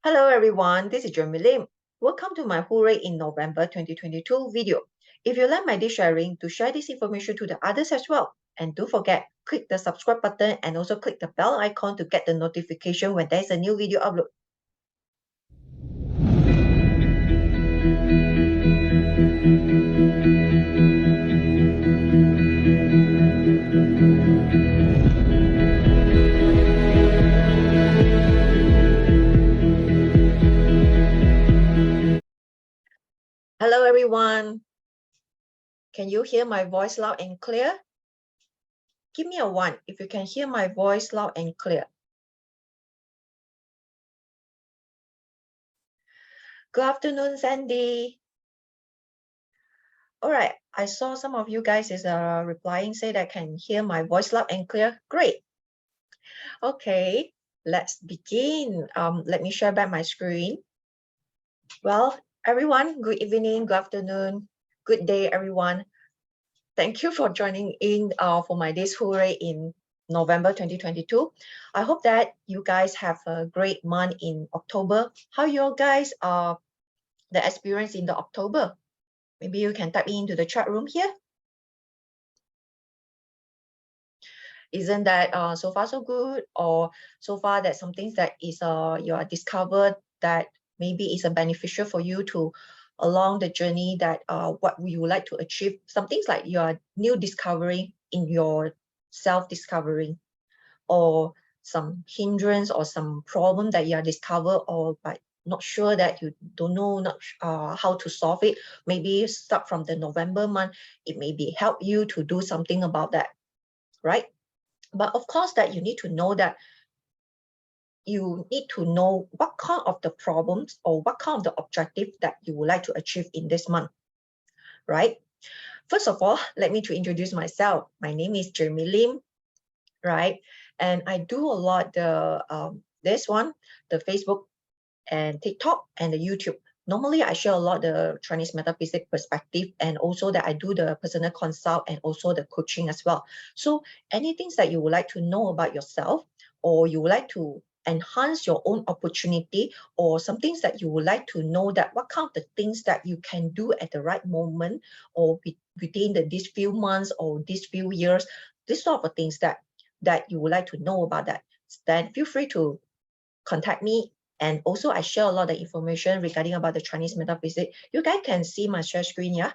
Hello everyone, this is Jamie Lim. Welcome to my HUURAY in November 2022 video. If you like my dish sharing, to share this information to the others as well. And don't forget, click the subscribe button and also click the bell icon to get the notification when there's a new video upload. Hello everyone. Can you hear my voice loud and clear? Give me a 1 if you can hear my voice loud and clear. Good afternoon, Sandy. All right, I saw some of you guys is replying, say that can hear my voice loud and clear. Great. Okay, let's begin. Let me share back my screen. Well, everyone, good evening, good afternoon, good day, everyone. Thank you for joining in for my day's HUURAY in November 2022. I hope that you guys have a great month in October. How you guys the experience in the October? Maybe you can type into the chat room here. Isn't that so far so good, or so far that some things that is you are discovered that maybe is a beneficial for you to along the journey that what you would like to achieve, some things like your new discovery in your self-discovery, or some hindrance or some problem that you are discovered, or but not sure that you don't know how to solve it. Maybe start from the November month, it may be help you to do something about that, right? But of course that you need to know that you need to know what kind of the problems or what kind of the objective that you would like to achieve in this month, right? First of all, let me to introduce myself. My name is Jamie Lim, right? And I do a lot the this one, the Facebook and TikTok and the YouTube. Normally, I share a lot the Chinese metaphysics perspective, and also that I do the personal consult and also the coaching as well. So anything that you would like to know about yourself, or you would like to enhance your own opportunity, or some things that you would like to know that what kind of the things that you can do at the right moment, or within these few months or these few years, this sort of things that you would like to know about that, then feel free to contact me. And also I share a lot of information regarding about the Chinese metaphysics. You guys can see my share screen, yeah?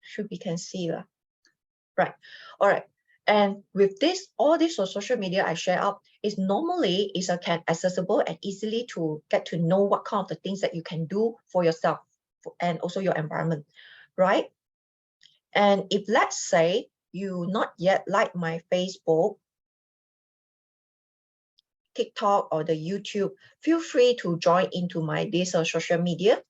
Should we can see that? Right. All right. And with this, all this on social media I share up is normally is can accessible and easily to get to know what kind of the things that you can do for yourself and also your environment, right? And if let's say you not yet like my Facebook, TikTok, or the YouTube, feel free to join into my this social media,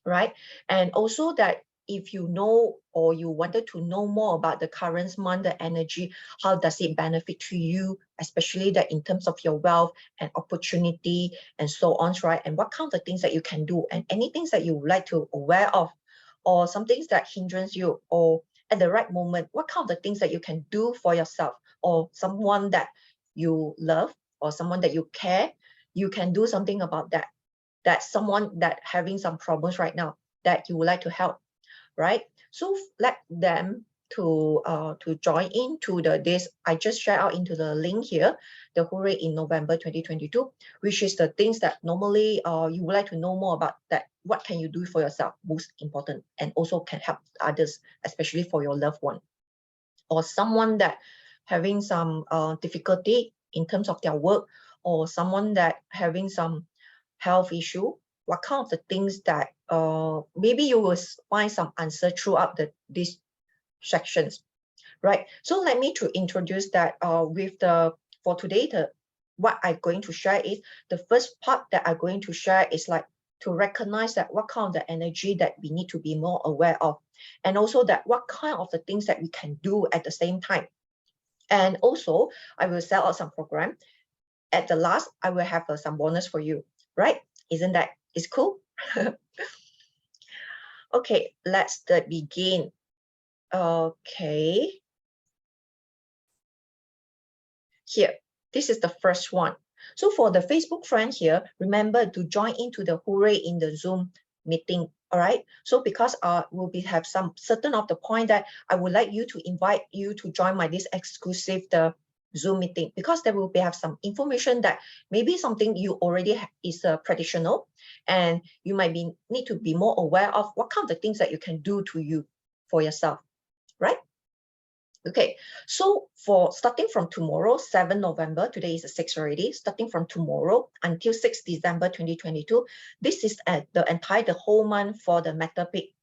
right? And also that if you know or you wanted to know more about the current month, the energy, how does it benefit to you, especially that in terms of your wealth and opportunity and so on, right? And what kind of things that you can do, and any things that you would like to aware of, or some things that hindrance you, or at the right moment, what kind of the things that you can do for yourself, or someone that you love, or someone that you care, you can do something about that. That someone that having some problems right now that you would like to help, right? So let them to join into this. I just share out into the link here, the HUURAY in November 2022, which is the things that normally you would like to know more about, that what can you do for yourself, most important, and also can help others, especially for your loved one, or someone that having some difficulty in terms of their work, or someone that having some health issue. What kind of the things that maybe you will find some answer throughout these sections, right? So let me to introduce that with the for today, what I'm going to share is the first part that I'm going to share is like to recognize that what kind of the energy that we need to be more aware of, and also that what kind of the things that we can do at the same time. And also I will sell out some program. At the last, I will have some bonus for you, right? Isn't that is cool? Okay, let's begin. Okay. here, this is the first one. So for the Facebook friend here, remember to join into the HUURAY in the Zoom meeting. All right. So because we'll have some certain of the point that I would like you to invite you to join this exclusive Zoom meeting, because there will have some information that maybe something you already is traditional, and you might need to be more aware of what kind of things that you can do to you for yourself, right? Okay, so for starting from tomorrow, 7 November, today is the 6th already, starting from tomorrow until 6 December 2022, this is the whole month for the metal peak,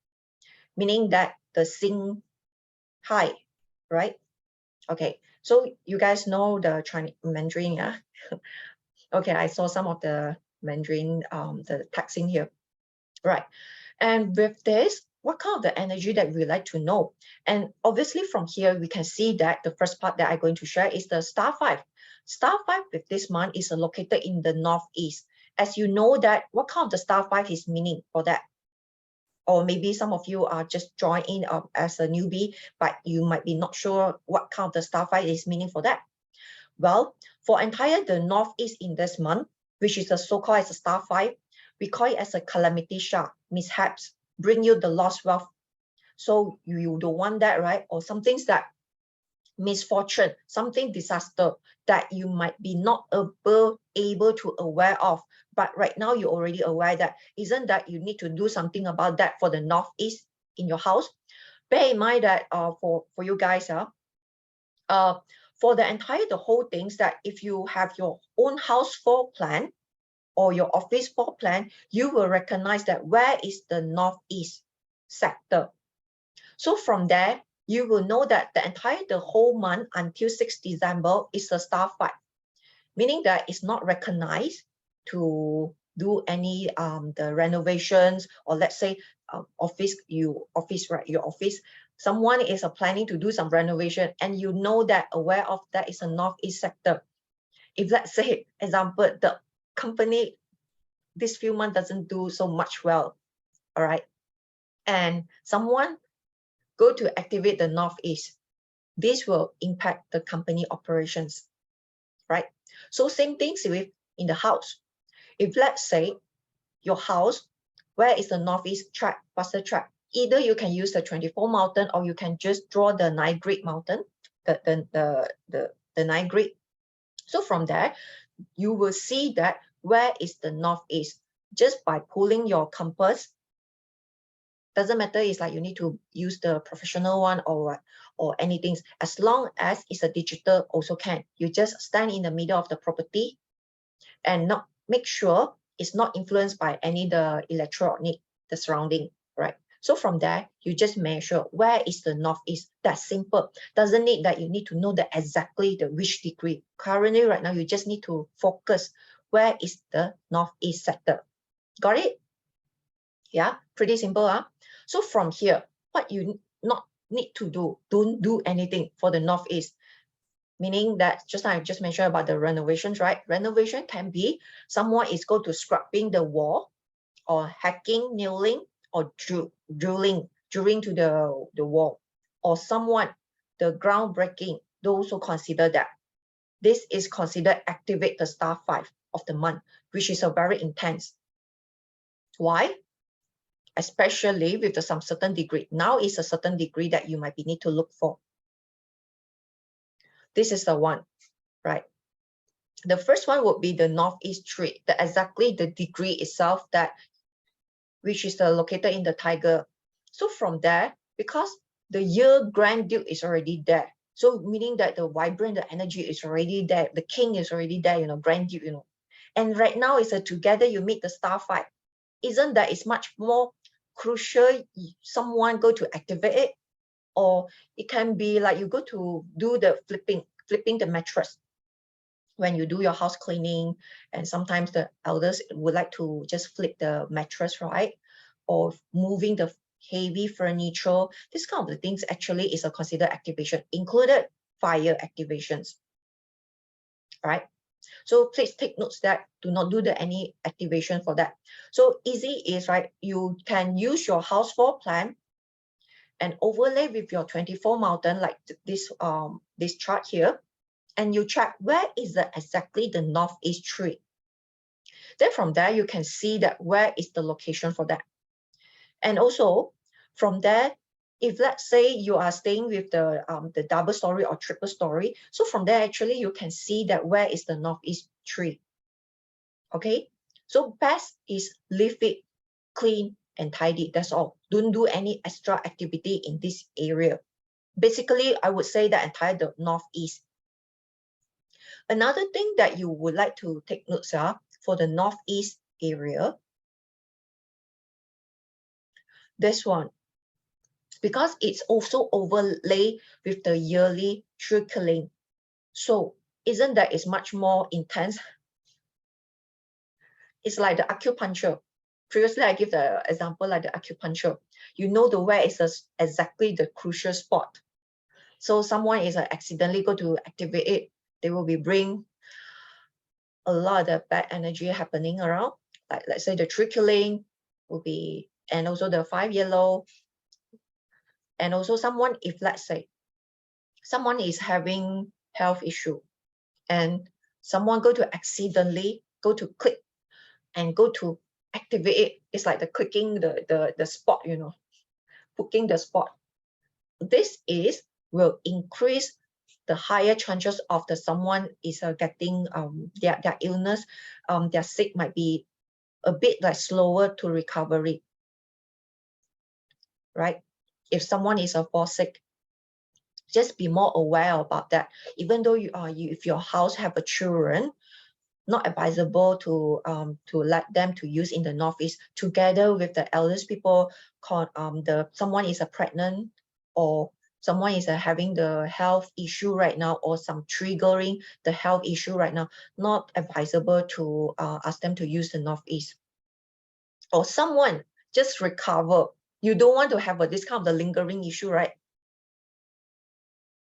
meaning that the Sing high, right? Okay, so you guys know the Chinese Mandarin, yeah? Okay, I saw some of the Mandarin, the texting here, right? And with this, what kind of the energy that we like to know? And obviously from here, we can see that the first part that I'm going to share is the star 5. Star 5 with this month is located in the northeast. As you know that, what kind of the star 5 is meaning for that? Or maybe some of you are just joining as a newbie, but you might be not sure what kind of the star 5 is meaning for that. Well, for entire the northeast in this month, which is the so-called as a star 5, we call it as a calamity sha, mishaps, bring you the lost wealth. So you don't want that, right? Or some things that misfortune, something disaster that you might be not able to aware of. But right now you're already aware that, isn't that you need to do something about that for the northeast in your house? Bear in mind that for you guys, for the whole things that if you have your own house floor plan or your office floor plan, you will recognize that where is the northeast sector. So from there, you will know that the whole month until 6 December is a star 5, meaning that it's not recognized to do any the renovations, or let's say your office, someone is planning to do some renovation, and you know that aware of that is a northeast sector. If let's say, example, the company this few months doesn't do so much well, all right, and someone go to activate the northeast, this will impact the company operations, right? So same things with in the house. If let's say your house, where is the northeast track, faster track? Either you can use the 24 mountain, or you can just draw the 9 grid mountain, the 9 grid. So from there, you will see that where is the northeast, just by pulling your compass. Doesn't matter, it's like you need to use the professional one or anything, as long as it's a digital also can. You just stand in the middle of the property and not make sure it's not influenced by any the electronic, the surrounding, right? So from there, you just measure where is the northeast. That's simple. Doesn't need that you need to know the exactly the which degree. Currently, right now, you just need to focus where is the northeast sector. Got it? Yeah, pretty simple, huh? So from here, what you not need to do, don't do anything for the northeast. Meaning that just like I just mentioned about the renovations, right? Renovation can be someone is going to scrubbing the wall, or hacking, nailing, or drilling to the wall, or someone the groundbreaking. Those who consider that. This is considered activate the star 5 of the month, which is a very intense. Why? Especially with some certain degree. Now is a certain degree that you might need to look for. This is the one, right? The first one would be the northeast tree, exactly the degree itself that, which is located in the tiger. So from there, because the year Grand Duke is already there, so meaning that the vibrant, the energy is already there, the king is already there, Grand Duke, and right now it's together you meet the star 5. Isn't that it's much more crucial someone go to activate it? Or it can be like you go to do the flipping the mattress when you do your house cleaning, and sometimes the elders would like to just flip the mattress, right? Or moving the heavy furniture. This kind of things actually is a considered activation, included fire activations, right? So please take notes that do not do any activation for that. So easy is, right, you can use your house floor plan and overlay with your 24 mountain, like this chart here, and you check where is exactly the northeast tree. Then from there, you can see that where is the location for that. And also from there, if let's say you are staying with the double story or triple story, so from there actually you can see that where is the northeast tree. Okay, so best is leave it clean and tidy. That's all. Don't do any extra activity in this area. Basically, I would say that entire the northeast. Another thing that you would like to take notes for the northeast area, this one, because it's also overlay with the yearly trickling. So isn't that is much more intense? It's like the acupuncture. Previously, I give the example like the acupuncture. You know the where is exactly the crucial spot. So someone is accidentally going to activate it, they will be bring a lot of the bad energy happening around. Like let's say the trickling will be, and also the 5 yellow. And also someone, if let's say someone is having health issue and someone go to accidentally go to click and go to activate it, it's like the clicking the spot, you know, hooking the spot. This is will increase the higher chances of the someone is getting their illness, their sick might be a bit like slower to recovery, right? If someone is fall sick, just be more aware about that. Even though if your house have a children, not advisable to let them to use in the northeast together with the eldest people. Someone is pregnant, or someone is having the health issue right now, or some triggering the health issue right now, not advisable to ask them to use the northeast. Or someone just recover, you don't want to have this kind of the lingering issue, right?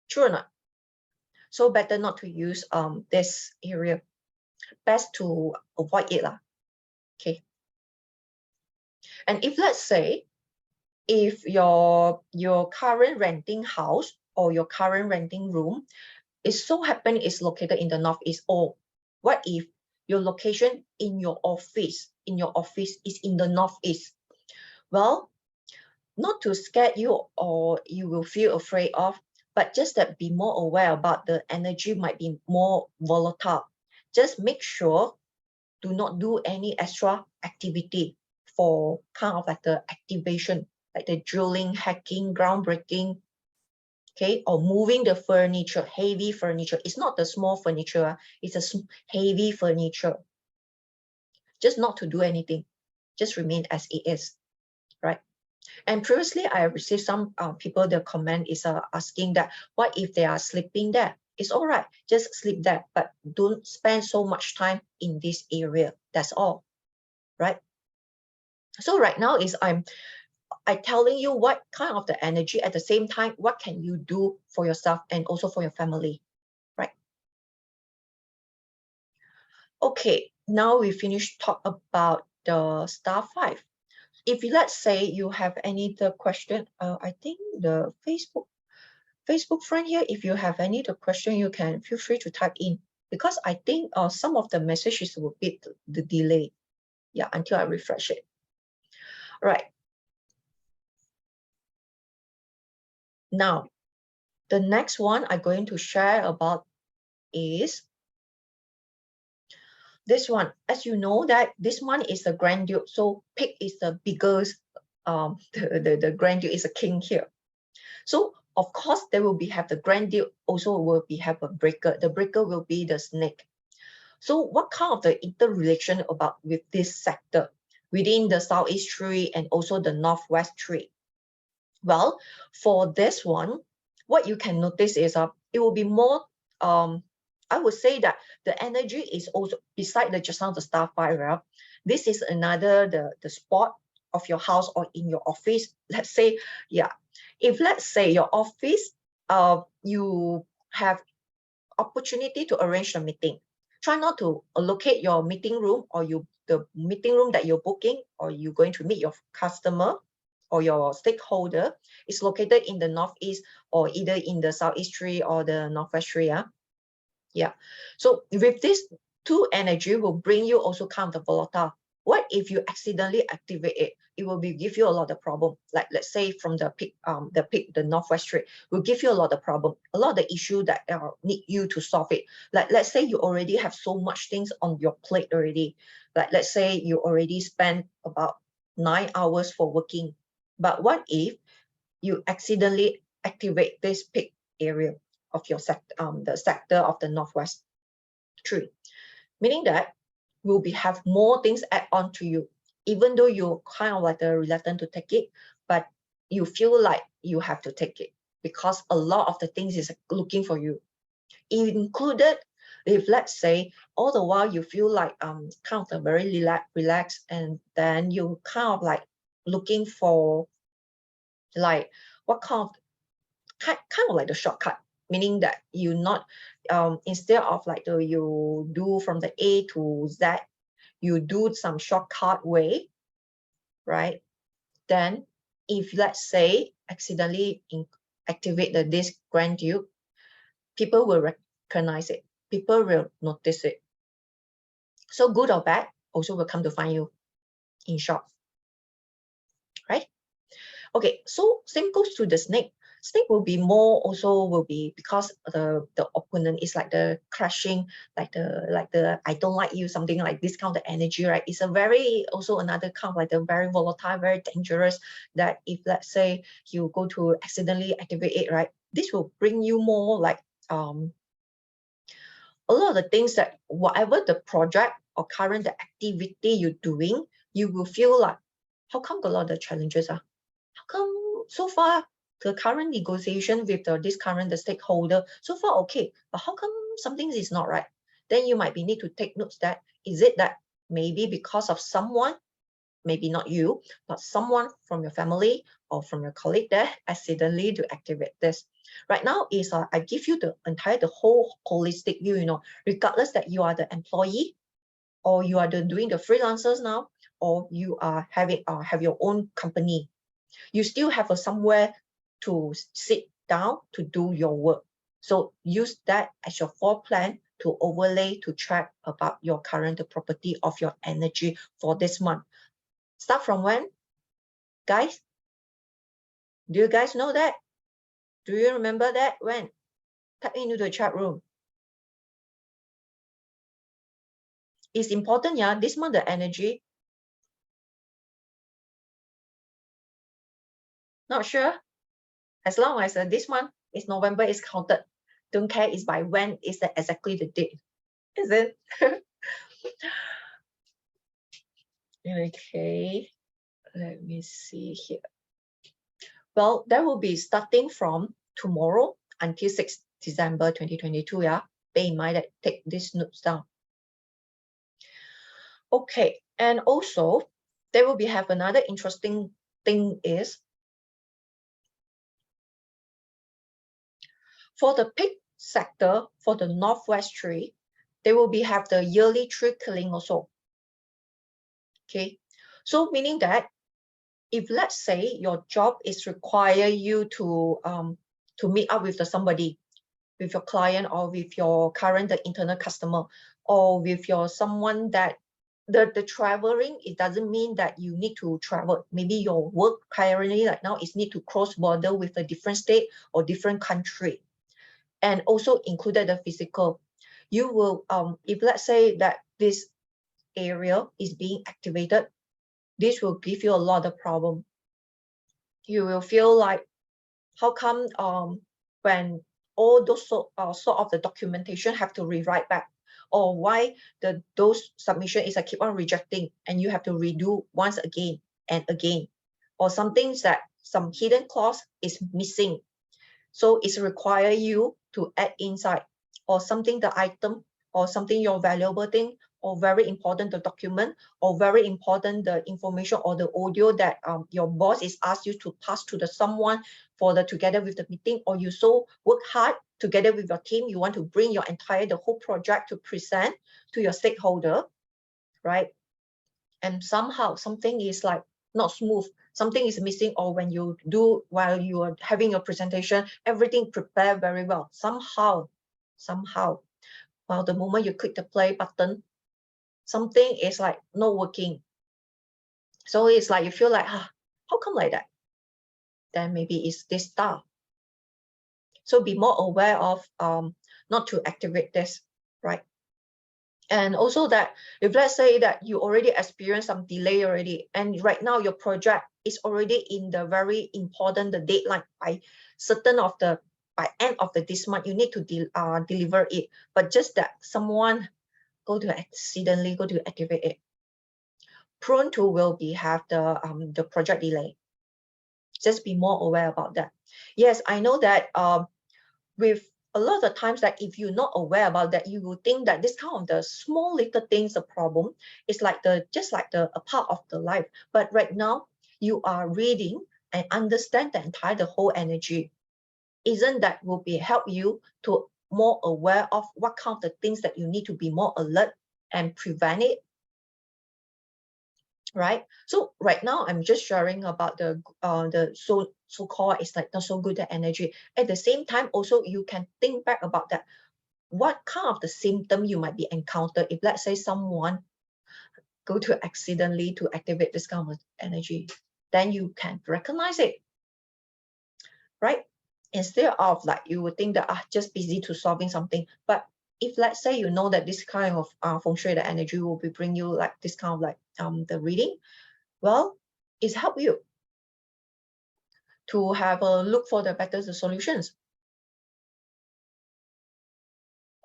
True or not? So better not to use this area. Best to avoid it lah. Okay. And if let's say if your current renting house or your current renting room is so happen is located in the northeast, or what if your location in your office is in the northeast? Well, not to scare you or you will feel afraid of, but just that be more aware about the energy might be more volatile. Just make sure do not do any extra activity for kind of like the activation, like the drilling, hacking, groundbreaking, okay, or moving the furniture, heavy furniture. It's not the small furniture, it's a heavy furniture. Just not to do anything, just remain as it is, right? And previously, I received some people, the comment is asking that, what if they are sleeping there? It's all right, just sleep there, but don't spend so much time in this area. That's all, right? So right now is I'm telling you what kind of the energy, at the same time, what can you do for yourself and also for your family, right? Okay, now we finished talk about the star 5. If let's say you have any other question, I think the Facebook friend here, if you have any other question, you can feel free to type in, because I think some of the messages will be the delay. Yeah, until I refresh it. Right. Now, the next one I'm going to share about is this one. As you know that this one is the Grand Duke. So pig is the biggest, the Grand Duke is a king here. So of course there will be have the Grand Duke, also will be have a breaker. The breaker will be the snake. So what kind of the interrelation about with this sector within the southeast tree and also the northwest tree? Well, for this one, what you can notice is it will be more, I would say that the energy is also beside the just now the star 5, right? This is another the spot of your house or in your office. Let's say, yeah, if let's say your office, you have opportunity to arrange a meeting. Try not to allocate your meeting room or the meeting room that you're booking or you're going to meet your customer or your stakeholder is located in the northeast or either in the southeast tree or the northwest tree. Yeah. So with this two energy will bring you also kind of volatile. What if you accidentally activate it? It will give you a lot of problem. Like let's say from the peak, the northwest trade will give you a lot of problem, a lot of the issue that need you to solve it. Like let's say you already have so much things on your plate already. Like let's say you already spent about 9 hours for working, but what if you accidentally activate this peak area of your sector, the sector of the northwest tree, meaning that will be have more things add on to you, even though you're kind of like reluctant to take it, but you feel like you have to take it because a lot of the things is looking for you, included if let's say all the while you feel like kind of very relaxed, and then you kind of like looking for like what kind of like the shortcut, meaning that you not instead of like you do from the A to Z, you do some shortcut way, right? Then if let's say accidentally activate the this grand duke, people will recognize it, people will notice it. So good or bad also will come to find you, in short, right? Okay, so same goes to the snake. Snake will be more also will be because the opponent is like the crashing, like the I don't like you, something like this kind of energy, right? It's a very also another kind of like the very volatile, very dangerous, that if let's say you go to accidentally activate it, right? This will bring you more like a lot of the things that whatever the project or current the activity you're doing, you will feel like, how come a lot of the challenges are? How come so far the current negotiation with this current the stakeholder so far okay, but how come something is not right? Then you might be need to take notes that is it that maybe because of someone, maybe not you, but someone from your family or from your colleague there accidentally to activate this. Right now is I give you the whole holistic view, you know, regardless that you are the employee or you are doing the freelancers now, or you are having have your own company, you still have a somewhere to sit down to do your work. So use that as your floor plan to overlay to track about your current property of your energy for this month. Start from when, guys? Do you guys know that? Do you remember that? When? Type into the chat room. It's important, yeah. This month the energy. Not sure. As long as this month is November is counted. Don't care is by when is the exactly the date. Is it? Okay. Let me see here. Well, that will be starting from tomorrow until 6th December 2022. Yeah. Bear in mind that take these notes down. Okay, and also there will be have another interesting thing is for the peak sector for the northwest tree, they will be have the yearly tree killing also. Okay, so meaning that if let's say your job is require you to meet up with somebody, with your client or with your current internal customer, or with your someone that the traveling, it doesn't mean that you need to travel. Maybe your work currently right now is need to cross border with a different state or different country, and also included the physical. You will if let's say that this area is being activated, this will give you a lot of problem. You will feel like, how come when all those sort of the documentation have to rewrite back, or why those submission is keep on rejecting and you have to redo once again and again, or some things that some hidden clause is missing, so it's require you to add inside, or something the item, or something your valuable thing, or very important the document, or very important the information or the audio that your boss is asked you to pass to the someone for the together with the meeting, or you so work hard together with your team, you want to bring your entire the whole project to present to your stakeholder, right? And somehow something is like not smooth, something is missing, or when you do while you are having a presentation, everything prepared very well, somehow Well, the moment you click the play button, something is like not working. So it's like you feel like, how come like that? Then maybe it's this star. So be more aware of not to activate this, right? And also that if let's say that you already experienced some delay already, and right now your project is already in the very important the deadline by end of this month, you need to deliver it. But just that someone accidentally go to activate it, prone to will be have the project delay. Just be more aware about that. Yes, I know that with a lot of times that if you're not aware about that, you will think that this kind of the small little things a problem is like just like a part of the life. But right now you are reading and understand the whole energy. Isn't that will be help you to more aware of what kind of the things that you need to be more alert and prevent it, right? So right now I'm just sharing about the so-called it's like not so good energy. At the same time, also you can think back about that. What kind of the symptom you might be encountered if let's say someone go to accidentally to activate this kind of energy, then you can recognize it, right? Instead of like you would think that just busy to solving something. But if let's say you know that this kind of feng shui the energy will be bring you like this kind of like the reading, well, it's help you to have a look for the better solutions.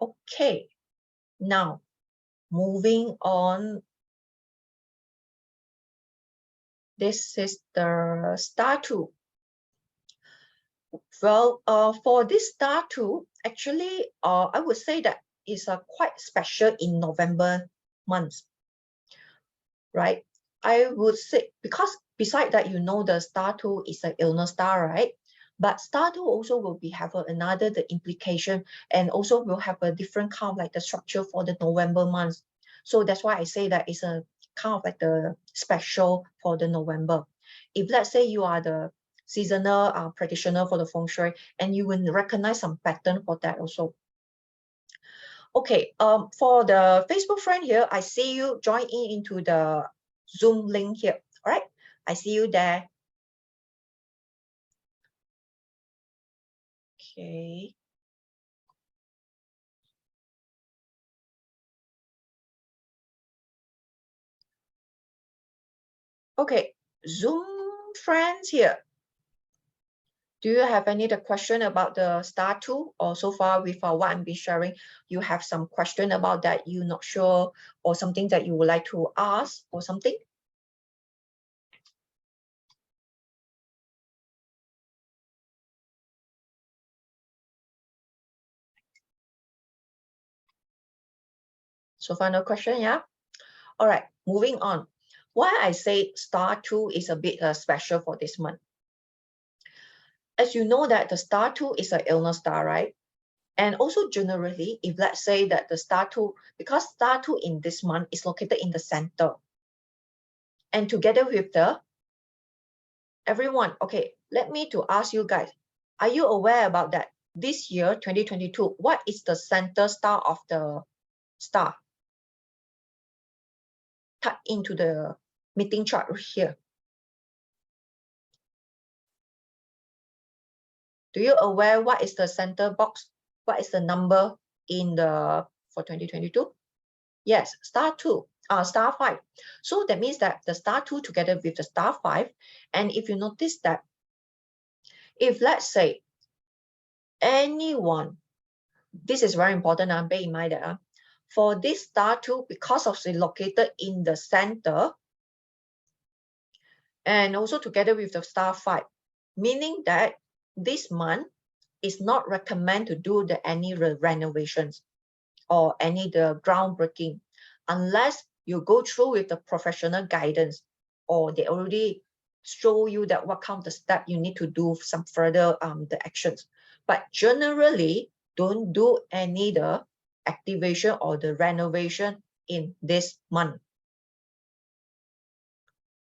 Okay, now moving on. This is the star tool. Well, for this star tool, actually, I would say that it's quite special in November months, right? I would say because beside that, you know, the star tool is an illness star, right? But star tool also will be have another the implication, and also will have a different kind of like the structure for the November months. So that's why I say that it's a kind of like the special for the November. If let's say you are the seasonal practitioner for the feng shui, and you will recognize some pattern for that also. Okay, for the Facebook friend here, I see you join into the Zoom link here. All right, I see you there. Okay. Okay, Zoom friends here. Do you have any question about the star tool, or so far with what I'm be sharing, you have some question about that you're not sure, or something that you would like to ask or something? So far, no question, yeah? All right, moving on. Why I say star tool is a bit special for this month? As you know that the star tool is an illness star, right? And also generally, if let's say that the star tool, because star tool in this month is located in the center, and together with the everyone, okay, let me to ask you guys, are you aware about that? This year, 2022, what is the center star of the star? Type into the meeting chart here. Do you aware what is the center box? What is the number in the for 2022? Yes, star 2, star 5. So that means that the star 2 together with the star 5, and if you notice that, if let's say anyone, this is very important, bear in mind that for this star 2, because of it located in the center, and also together with the star 5, meaning that this month is not recommend to do any renovations or any the groundbreaking unless you go through with the professional guidance, or they already show you that what kind of the step you need to do some further the actions. But generally, don't do any the activation or the renovation in this month.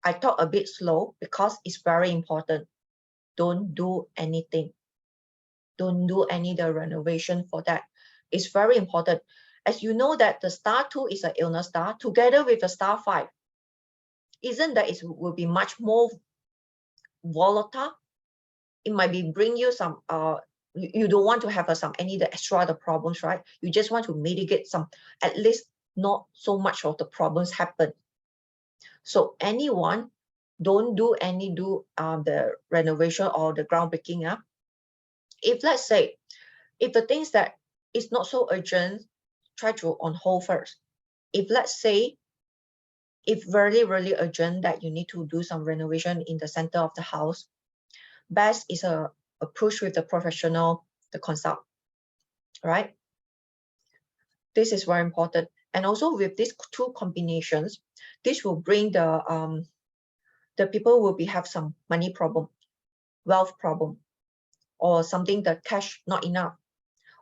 I talk a bit slow because it's very important. Don't do anything. Don't do any the renovation for that. It's very important. as you know that the star 2 is an illness star together with the star 5. Isn't that it will be much more volatile? It might be bring you some you don't want to have some any the extra the problems, right? You just want to mitigate some, at least not so much of the problems happen. So anyone don't do the renovation or the groundbreaking up. If let's say if the things that is not so urgent, try to on hold first. If let's say if really urgent that you need to do some renovation in the center of the house, best is a approach with the professional, the consult, right? This is very important. And also with these two combinations, this will bring the people will be have some money problem, wealth problem, or something the cash not enough,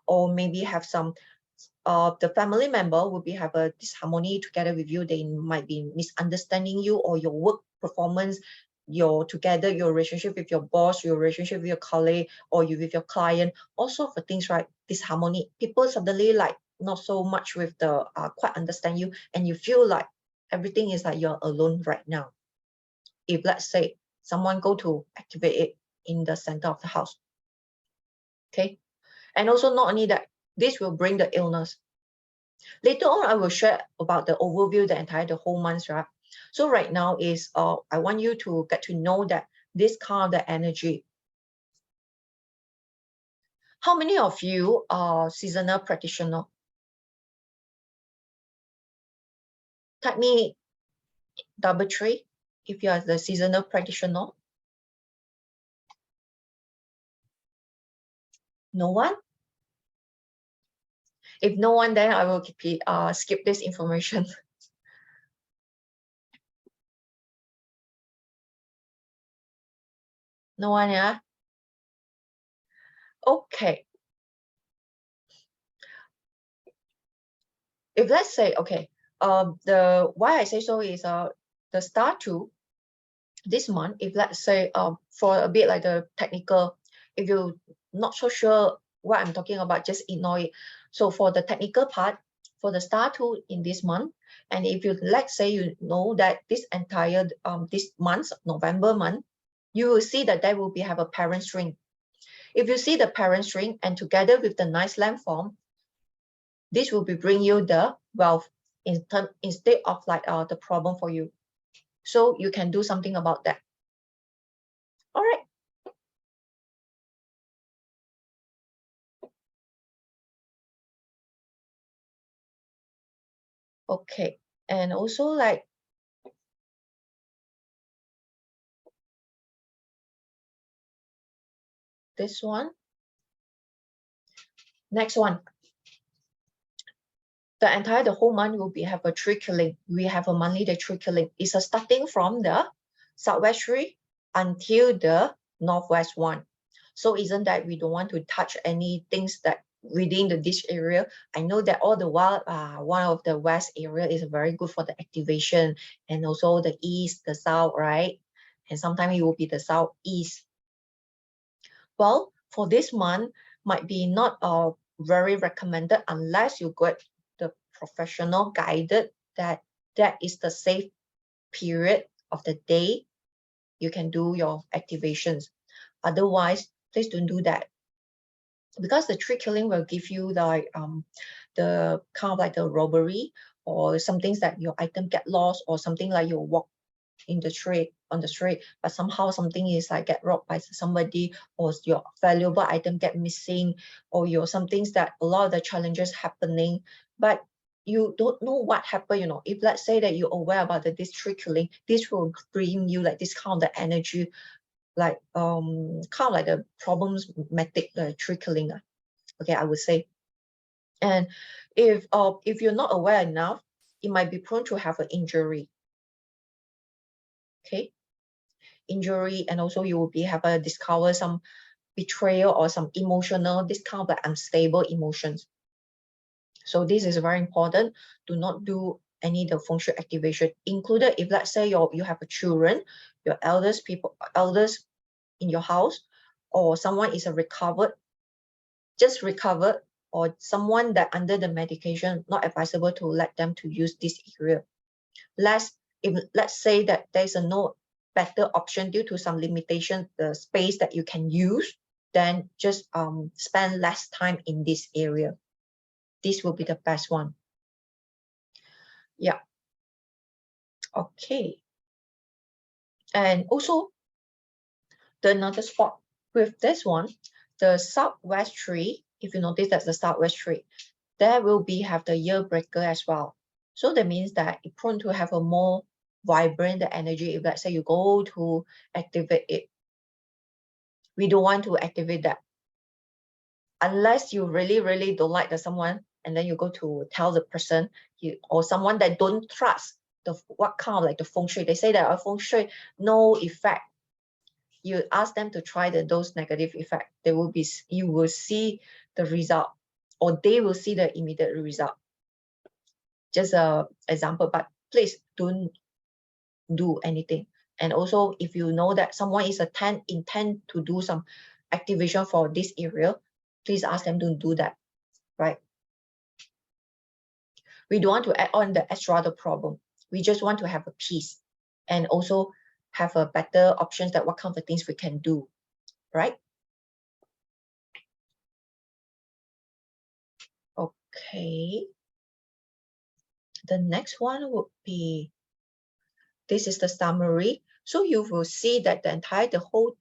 or maybe have some the family member will be have a disharmony together with you. They might be misunderstanding you or your work performance, your relationship with your boss, your relationship with your colleague, or you with your client, all sorts of things, right? Disharmony. People suddenly like not so much with the quite understand you, and you feel like everything is like you're alone right now. If let's say someone go to activate it in the center of the house, okay? And also not only that, this will bring the illness. Later on, I will share about the overview, the whole month, right? So right now is I want you to get to know that this kind of the energy. How many of you are seasonal practitioner? Type me #3 if you are the seasonal practitioner. No one? If no one, then I will skip this information. No one, yeah? Okay. If let's say, okay, the why I say so is the star 2 this month, if let's say for a bit like the technical, if you're not so sure what I'm talking about, just ignore it. So for the technical part, for the star 2 in this month, and if you let's say you know that this entire this month, November month, you will see that there will be have a parent string. If you see the parent string and together with the nice landform, this will be bring you the wealth instead of like the problem for you. So you can do something about that. All right. Okay. And also like this one. Next one. The whole month will be have a trickling. We have a monthly the trickling. It's starting from the southwest tree until the northwest one. So isn't that we don't want to touch any things that within this area. I know that all the while one of the west area is very good for the activation, and also the east, the south, right? And sometimes it will be the southeast. Well, for this month might be not very recommended unless you get the professional guided that is the safe period of the day you can do your activations. Otherwise, please don't do that, because the trick killing will give you like the kind of like the robbery, or some things that your item get lost, or something like you walk in the street on the street, but somehow something is like get robbed by somebody, or your valuable item get missing, or your some things that a lot of the challenges happening, but you don't know what happened. You know, if let's say that you're aware about this trickling, this will bring you like this kind of the energy, like kind of like the problematic trickling. Okay, I would say. And if you're not aware enough, it might be prone to have an injury. Okay, injury, and also you will be have a discover some betrayal or some emotional, this kind of like unstable emotions. So this is very important. Do not do any the feng shui activation, included if let's say you have a children, your elders in your house, or someone is just recovered or someone that under the medication, not advisable to let them to use this area. If let's say that there's a no better option due to some limitation, the space that you can use, then just spend less time in this area. This will be the best one. Yeah. Okay. And also, another spot with this one, the southwest tree, if you notice that's the southwest tree, there will be have the year breaker as well. So that means that it's prone to have a more vibrant energy. If let's say you go to activate it, we don't want to activate that unless you really don't like the someone, and then you go to tell the person, or someone that don't trust the what kind of like the feng shui. They say that a feng shui no effect. You ask them to try those negative effect, you will see the result, or they will see the immediate result. Just a example, but please don't do anything. And also, if you know that someone is intend to do some activation for this area, please ask them to do that, right? We don't want to add on the extra other problem. We just want to have a peace and also have a better options that what kind of things we can do, right? Okay. The next one would be, this is the summary. So you will see that the whole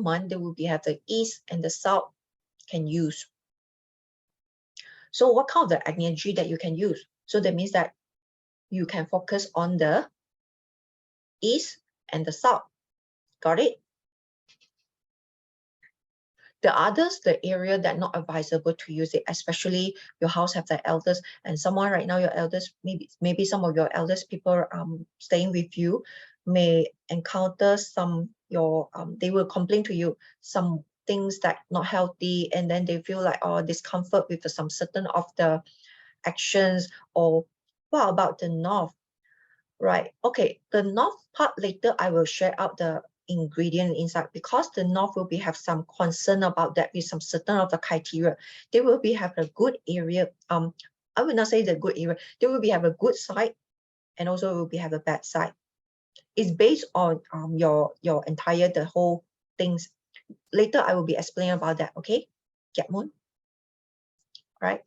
month, they will have the east and the south can use. So what kind of the energy that you can use? So that means that you can focus on the east and the south. Got it? The others, the area that not advisable to use it, especially your house have the elders, and someone right now, your elders, maybe some of your eldest people staying with you may encounter some they will complain to you some things that not healthy, and then they feel like discomfort with some certain of the actions. Or what about the north? Right. Okay. The north part later I will share out the ingredient inside, because the north will have some concern about that with some certain of the criteria. They will have a good area. I would not say the good area. They will have a good side, and also will have a bad side. It's based on your entire the whole things. Later I will be explaining about that. Okay. Get moon. Right.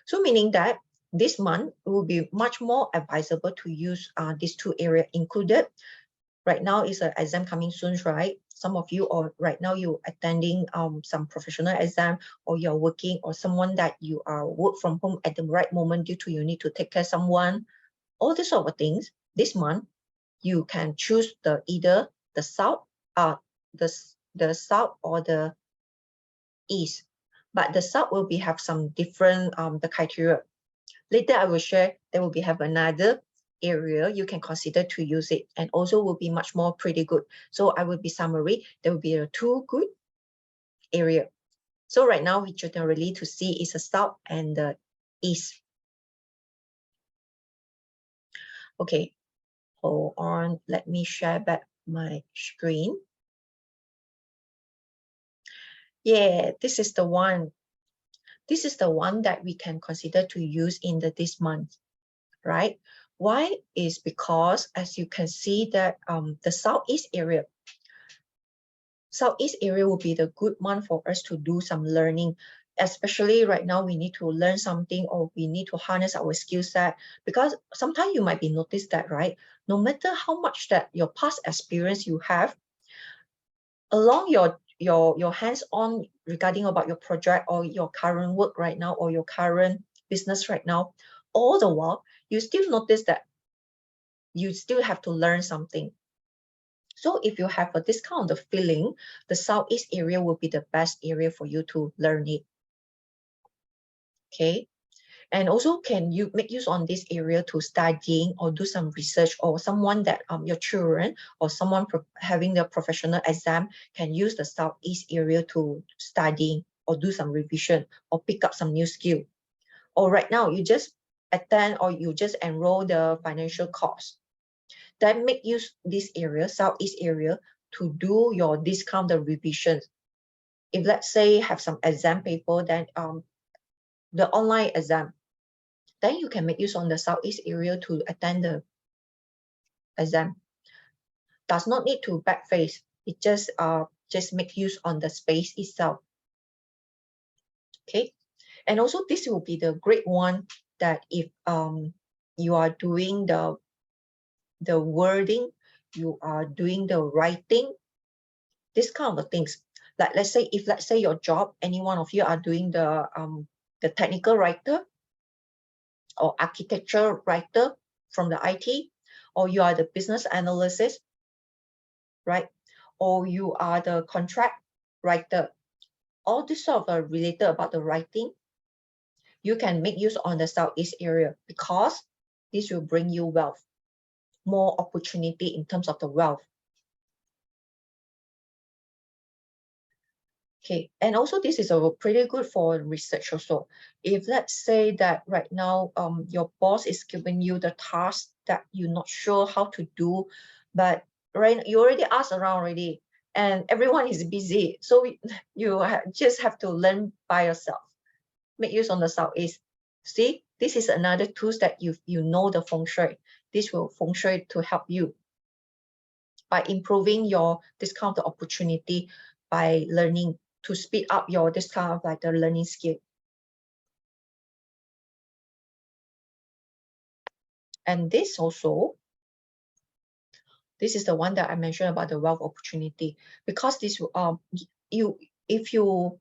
So meaning that this month it will be much more advisable to use these two areas included. Right now is an exam coming soon, right? Some of you, or right now you attending some professional exam, or you're working, or someone that you are work from home at the right moment due to you need to take care of someone. All these sort of things. This month you can choose either the south, the south or the east. But the south will have some different the criteria. Later I will share, there will have another area you can consider to use it, and also will be much more pretty good. So I will be summary, there will be a two good area. So right now we generally to see is the south and the east. Okay, hold on, let me share back my screen. Yeah, this is the one. This is the one that we can consider to use in this month, right? Why? Is because as you can see that the southeast area will be the good month for us to do some learning. Especially right now, we need to learn something, or we need to harness our skill set. Because sometimes you might be noticed that, right? No matter how much that your past experience you have, along your hands-on regarding about your project or your current work right now, or your current business right now, all the while, you still notice that you still have to learn something. So if you have this kind of feeling, the southeast area will be the best area for you to learn it. Okay. And also, can you make use on this area to studying or do some research, or someone that your children or someone having the professional exam can use the southeast area to study or do some revision or pick up some new skill. Or right now you just attend or you just enroll the financial course. Then make use this area, southeast area, to do your discounted revisions. If let's say have some exam paper, then the online exam, then you can make use on the Southeast area to attend the exam. Does not need to back face. It just make use on the space itself. Okay, and also this will be the great one that if you are doing the wording, you are doing the writing, this kind of things. Like let's say if let's say your job, any one of you are doing the technical writer or architecture writer from the IT, or you are the business analyst, right? Or you are the contract writer. All this sort of related about the writing, you can make use on the Southeast area because this will bring you wealth, more opportunity in terms of the wealth. Okay, and also this is a pretty good for research also. If let's say that right now your boss is giving you the task that you're not sure how to do, but right you already asked around already and everyone is busy, so you just have to learn by yourself. Make use on the Southeast. See, this is another tools that you know the Feng Shui. This will Feng Shui to help you by improving your this kind of opportunity by learning to speed up your this kind of like the learning skill. And this also, this is the one that I mentioned about the wealth opportunity, because this if you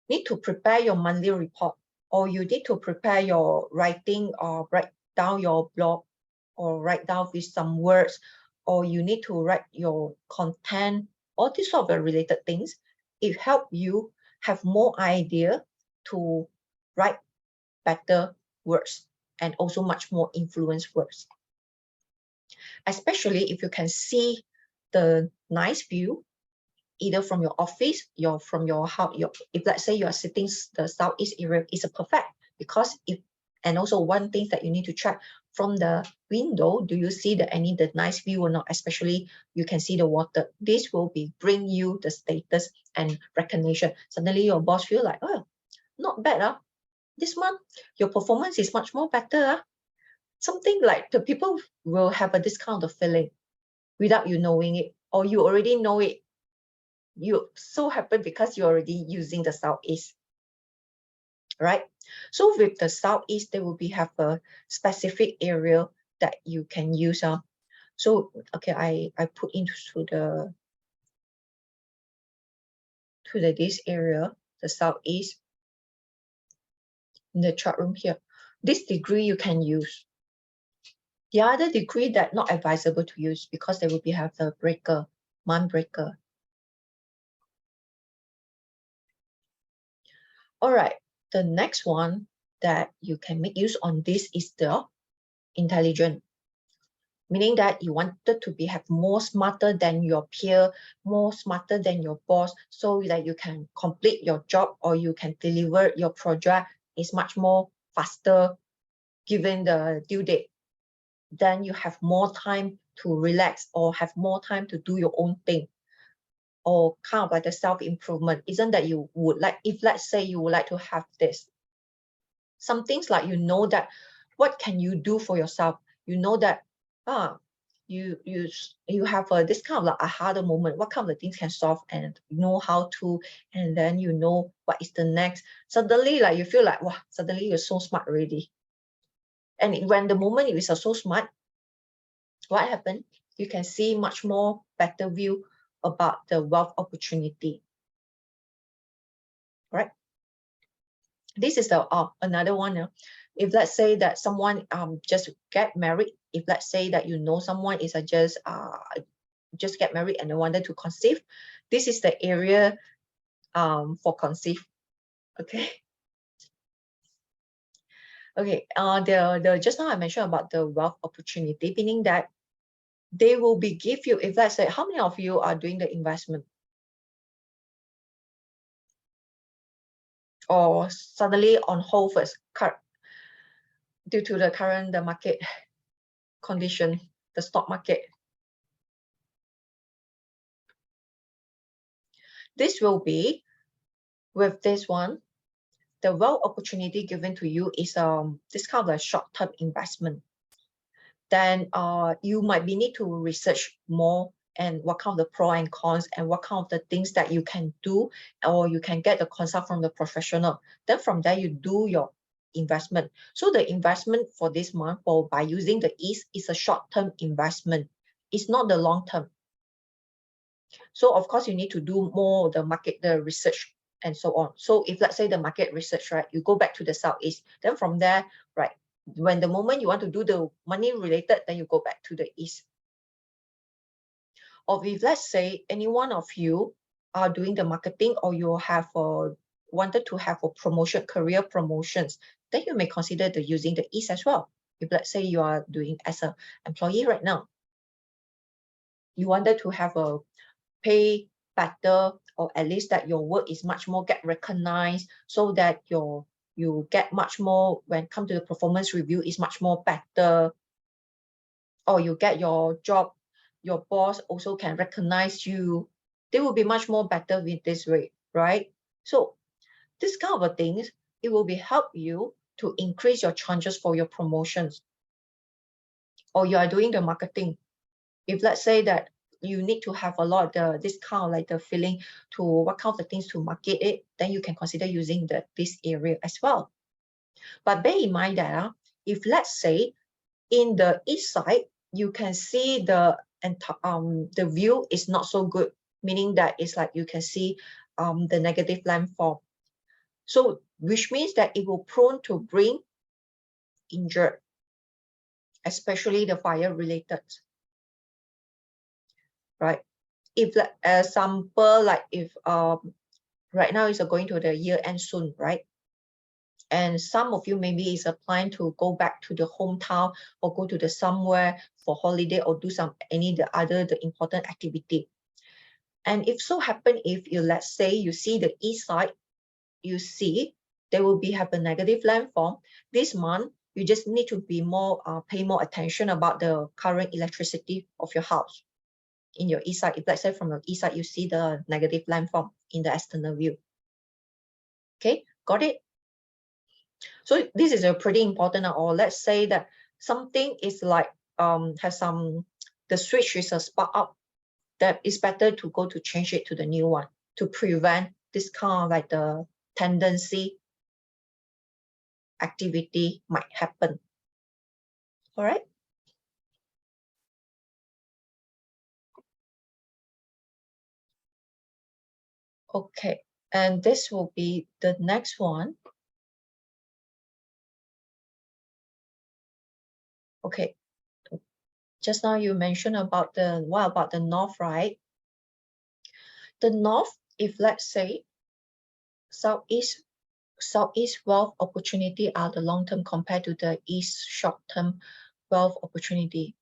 need to prepare your monthly report, or you need to prepare your writing or write down your blog, or write down with some words, or you need to write your content, all these sort of related things, it helps you have more idea to write better words and also much more influence words. Especially if you can see the nice view, either from your office, from your house. If let's say you are sitting the Southeast area, is a perfect, because if, and also one thing that you need to check from the window, do you see the nice view or not? Especially you can see the water. This will bring you the status and recognition. Suddenly your boss feel like, oh, not bad. This month your performance is much more better. Something like the people will have this kind of feeling without you knowing it, or you already know it. You so happen because you're already using the Southeast, right? So with the Southeast, there will have a specific area that you can use. So okay, I put into this area, the Southeast, in the chart room here. This degree you can use. The other degree that not advisable to use because they will have the breaker, month breaker. All right, the next one that you can make use on this is the intelligent, meaning that you wanted to have more smarter than your peer, more smarter than your boss, so that you can complete your job or you can deliver your project is much more faster given the due date. Then you have more time to relax or have more time to do your own thing, or kind of like the self-improvement. Isn't that you would like, if let's say you would like to have this, some things like you know that what can you do for yourself, you know that you have this kind of like a harder moment, what kind of things can solve and know how to, and then you know what is the next. Suddenly like you feel like, wow, suddenly you're so smart already. And when the moment you are so smart, what happened? You can see much more better view about the wealth opportunity. Right? This is the another one. If let's say that someone just get married, if let's say that you know someone is just get married and they wanted to conceive, this is the area for conceive. Okay. Okay. The just now I mentioned about the wealth opportunity, meaning that they will give you, if let's say, how many of you are doing the investment? Or suddenly on hold first, due to the current market condition, the stock market. This will be, with this one, the wealth opportunity given to you is this kind of a short-term investment. Then you might be need to research more and what kind of the pros and cons and what kind of the things that you can do, or you can get the consult from the professional. Then from there you do your investment. So the investment for this month, or by using the ease, is a short-term investment. It's not the long-term. So of course you need to do more the market, the research and so on. So if let's say the market research, right, you go back to the Southeast, then from there, right, when the moment you want to do the money related, then you go back to the East. Or if let's say any one of you are doing the marketing, or you have wanted to have a promotion, career promotions, then you may consider the using the East as well. If let's say you are doing as an employee right now, you wanted to have a pay better, or at least that your work is much more get recognized, so that you get much more when it comes to the performance review is much more better, or you get your job, your boss also can recognize you. They will be much more better with this rate, right? So this kind of things, it will be help you to increase your chances for your promotions. Or you are doing the marketing. If let's say that you need to have a lot of this kind of like the feeling to what kind of the things to market it, then you can consider using this area as well. But bear in mind that if let's say in the east side, you can see the view is not so good, meaning that it's like you can see the negative landform. So which means that it will prone to bring injured, especially the fire related, right? If like example, like if right now is going to the year end soon, right? And some of you maybe is applying to go back to the hometown, or go to the somewhere for holiday, or do the important activity. And if so happen, if you let's say you see the east side, you see there will have a negative landform this month. You just need to be more pay more attention about the current electricity of your house in your east side. If let's say from your east side you see the negative landform in the external view. Okay, got it? So this is a pretty important. Or let's say that something is like has the switch is a spark up, that is better to go to change it to the new one, to prevent this kind of like the tendency activity might happen. All right. Okay, and this will be the next one. Okay, just now you mentioned about what about the north, right? The north, if let's say southeast wealth opportunity are the long term compared to the east short term wealth opportunity.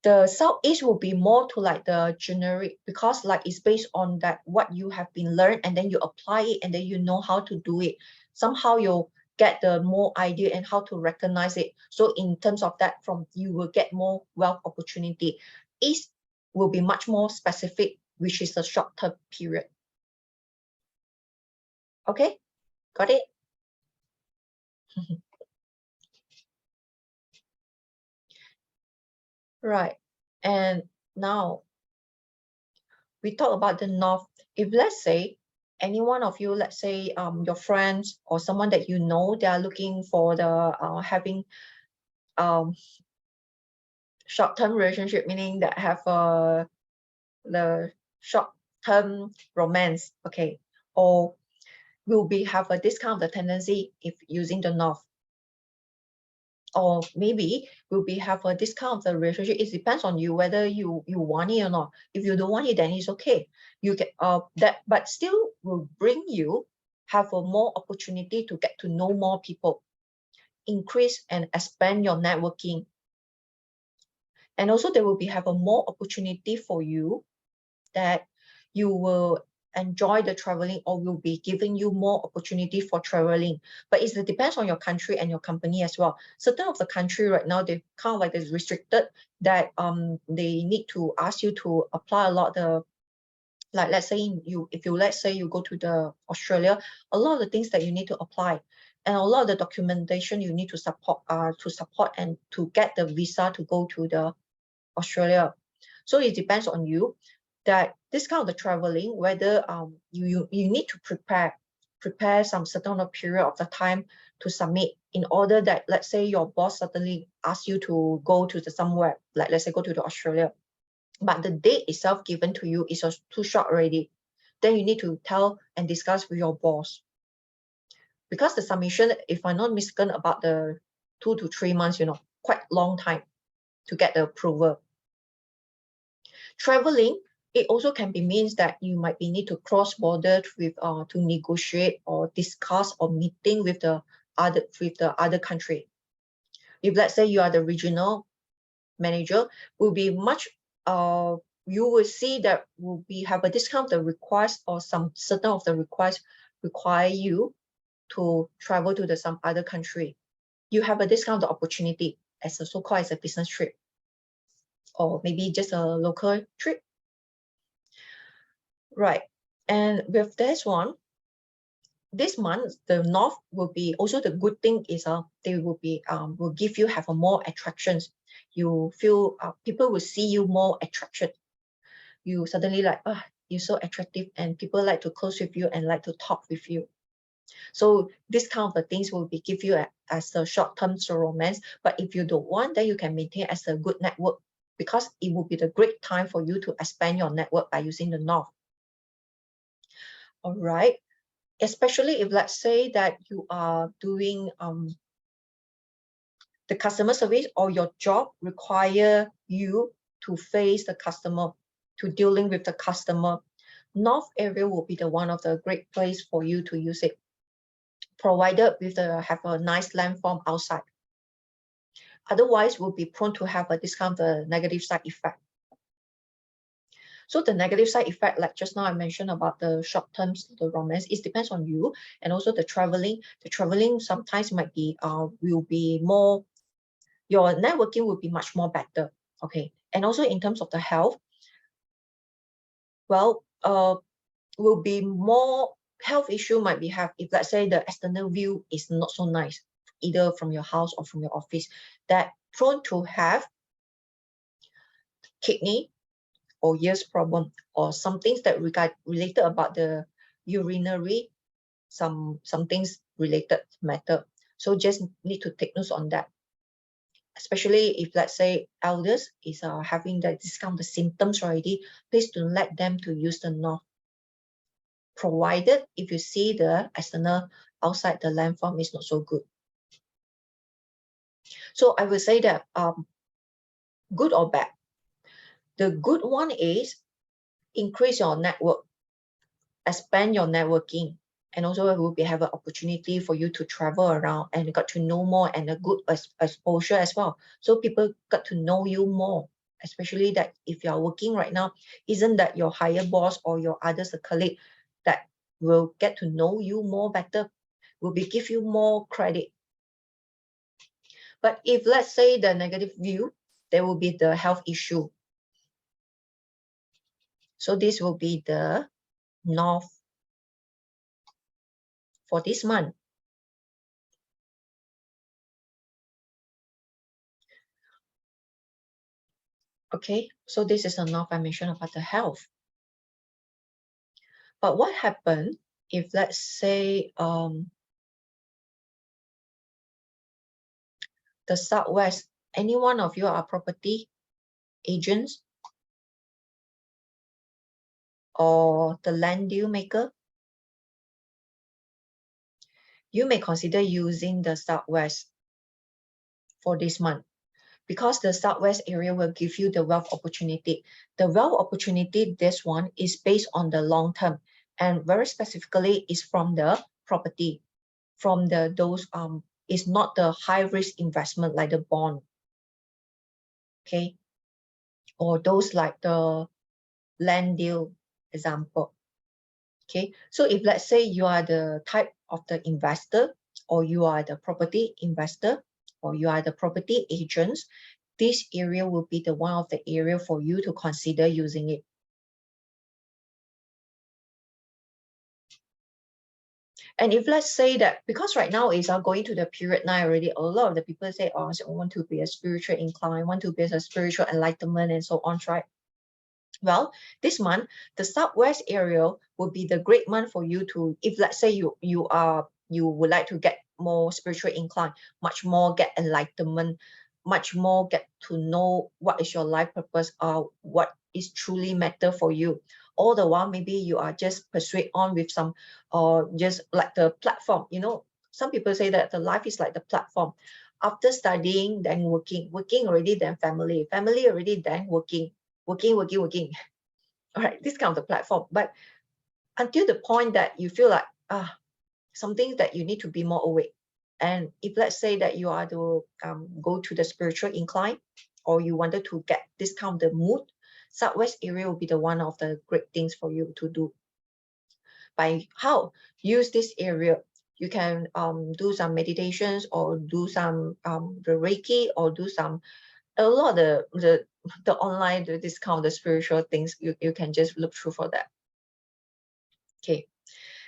The southeast will be more to like the generic, because like it's based on that what you have been learned, and then you apply it, and then you know how to do it. Somehow you'll get the more idea and how to recognize it. So in terms of that, from you will get more wealth opportunity. East will be much more specific, which is a short-term period. Okay, got it? Right. And now we talk about the north. If let's say any one of you, let's say your friends or someone that you know, they are looking for the having short-term relationship, meaning that have the short-term romance, okay, or will be have a this kind of the tendency if using the north. Or maybe will be have a this kind of the relationship. It depends on you whether you want it or not. If you don't want it, then it's okay. You get that, but still will bring you have a more opportunity to get to know more people, increase and expand your networking. And also there will be have a more opportunity for you that you will enjoy the traveling, or will be giving you more opportunity for traveling. But it depends on your country and your company as well. Certain of the country right now, they kind of like is restricted, that they need to ask you to apply a lot the Like let's say let's say you go to the Australia, a lot of the things that you need to apply and a lot of the documentation you need to support and to get the visa to go to the Australia. So it depends on you that this kind of the traveling, whether you need to prepare some certain period of the time to submit in order that, let's say your boss suddenly asks you to go to the somewhere, like let's say go to the Australia, but the date itself given to you is too short already, then you need to tell and discuss with your boss. Because the submission, if I'm not mistaken, about the 2 to 3 months, quite long time to get the approval. Traveling, it also can be means that you might be need to cross border with to negotiate or discuss or meeting with the other country. If let's say you are the regional manager, will be much you will see that will be have a discount the request or some certain of the requests require you to travel to some other country. You have a discount opportunity as a so-called as a business trip or maybe just a local trip. Right. And with this one, this month, the North will be also the good thing is they will be will give you have a more attractions. You feel people will see you more attraction. You suddenly like, you're so attractive and people like to close with you and like to talk with you. So this kind of the things will be give you as a short-term romance. But if you don't want, then you can maintain as a good network because it will be the great time for you to expand your network by using the North. All right. Especially if let's say that you are doing the customer service or your job require you to face the customer, to dealing with the customer, North area will be the one of the great place for you to use it, provided with have a nice landform outside. Otherwise, will be prone to have this kind of negative side effect. So the negative side effect, like just now I mentioned about the short terms, the romance, it depends on you. And also the traveling. The traveling sometimes might be will be more, your networking will be much more better. Okay. And also in terms of the health, well, will be more health issue might be have if let's say the external view is not so nice, either from your house or from your office, that prone to have kidney or ears problem or some things that related about the urinary, some things related matter. So just need to take notes on that. Especially if let's say elders is having this kind of symptoms already, please don't let them to use the North. Provided if you see the external outside the landform is not so good. So I will say that good or bad. The good one is increase your network, expand your networking, and also it will be have an opportunity for you to travel around and got to know more and a good exposure as well. So people got to know you more, especially that if you are working right now, isn't that your higher boss or your others colleague that will get to know you more better, will be give you more credit. But if let's say the negative view, there will be the health issue. So this will be the North for this month. Okay, so this is a North I mentioned about the health. But what happened if let's say the Southwest, any one of you are property agents or the land deal maker? You may consider using the Southwest for this month because the Southwest area will give you the wealth opportunity. The wealth opportunity, this one is based on the long term and very specifically is from the property, from those is not the high risk investment like the bond, okay, or those like the land deal example. Okay, so if let's say you are the type of the investor or you are the property investor or you are the property agents, this area will be the one of the area for you to consider using it. And if let's say that, because right now is going to the period 9 already, a lot of the people say, oh, I want to be a spiritual incline, want to be a spiritual enlightenment and so on, right? Well, this month, the Southwest area will be the great month for you to, if let's say you would like to get more spiritual incline, much more get enlightenment, much more get to know what is your life purpose, what is truly matter for you. All the while, maybe you are just persuade on with some, or just like the platform, you know, some people say that the life is like the platform. After studying, then working already, then family already, then working. All right, this kind of the platform. But until the point that you feel like something that you need to be more awake. And if let's say that you are to go to the spiritual incline, or you wanted to get this kind of the mood, Southwest area will be the one of the great things for you to do. By how? Use this area. You can do some meditations, or do some the Reiki, or do some a lot of the online, this kind of the spiritual things. You can just look through for that. Okay.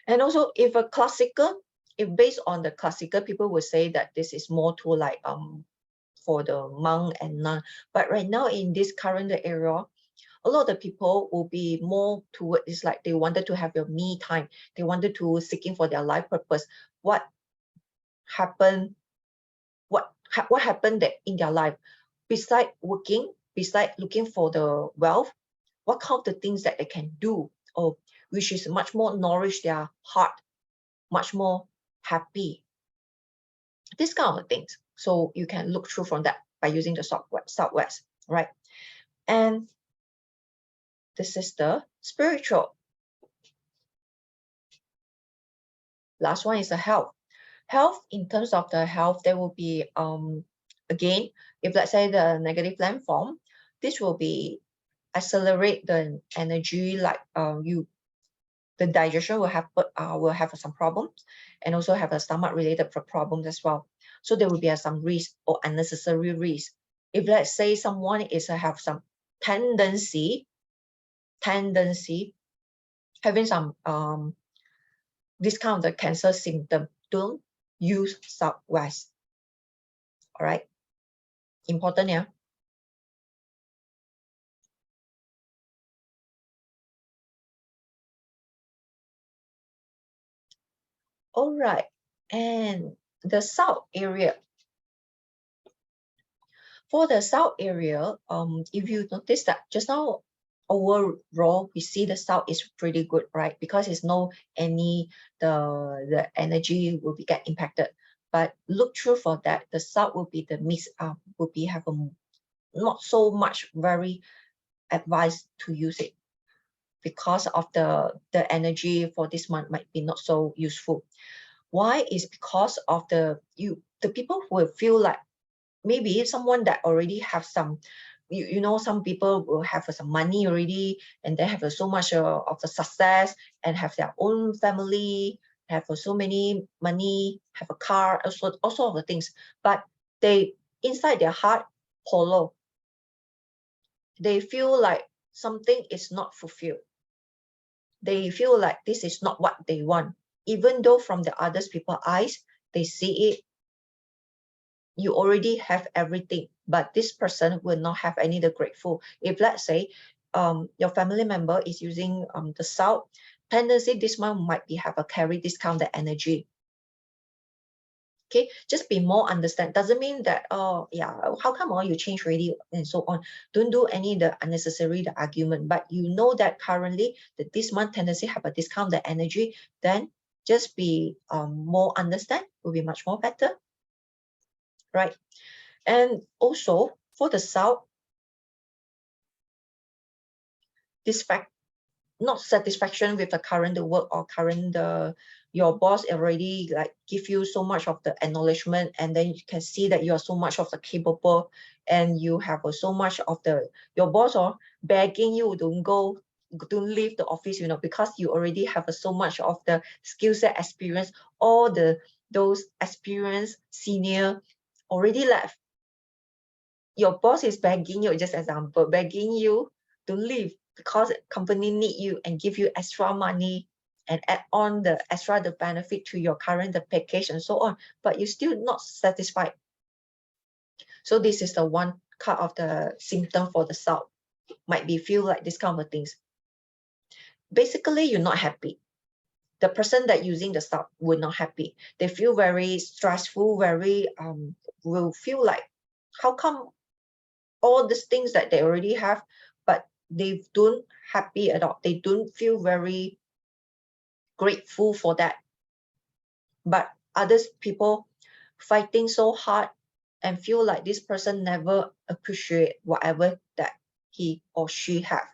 And also, if based on the classical, people will say that this is more to like for the monk and nun. But right now in this current era, a lot of people will be more toward, it's like they wanted to have your me time. They wanted to seeking for their life purpose. What happened? What happened that in their life? Beside working, beside looking for the wealth, what kind of the things that they can do, or which is much more nourish their heart, much more happy, this kind of things. So you can look through from that by using the Southwest, right? And this is the spiritual. Last one is the health. Health, in terms of the health, there will be again, if let's say the negative landform, this will be accelerate the energy, like the digestion will have some problems, and also have a stomach related problems as well. So there will be some risk or unnecessary risk. If let's say someone is have some tendency having some this kind of the cancer symptom, don't use Southwest. All right, important, yeah. All right, and the south area. For the south area, if you notice that just now overall we see the south is pretty good, right? Because it's no any the energy will be get impacted. But look through for that, the south will be the mix will be have a not so much very advised to use it, because of the energy for this month might be not so useful. Why? Is because of the people will feel like, maybe someone that already have some, you know, some people will have some money already, and they have so much of the success, and have their own family, have so many money, have a car, also of the things, but they inside their heart hollow. They feel like something is not fulfilled. They feel like this is not what they want, even though from the others people's eyes they see it, you already have everything, but this person will not have any the grateful. If let's say your family member is using the south, tendency this month might be have a carry discounted energy. Okay, just be more understand. Doesn't mean that, oh yeah, how come you change already and so on. Don't do any the unnecessary the argument, but you know that currently that this month tendency have a discounted energy, then just be more understand, will be much more better, right? And also for the south, this fact, not satisfaction with the current work, or current your boss already like give you so much of the acknowledgement, and then you can see that you are so much of the capable, and you have so much of the your boss or begging you don't leave the office, you know, because you already have so much of the skill set, experience, all those experienced senior already left. Your boss is begging you, just example, begging you to leave because company need you and give you extra money, and add on the extra the benefit to your current the package and so on, but you're still not satisfied. So this is the one kind of the symptom for the South. Might be feel like this kind of things. Basically, you're not happy. The person that using the South will not happy. They feel very stressful, very will feel like, how come all these things that they already have, but they don't happy at all. They don't feel very grateful for that. But others people fighting so hard and feel like this person never appreciate whatever that he or she have.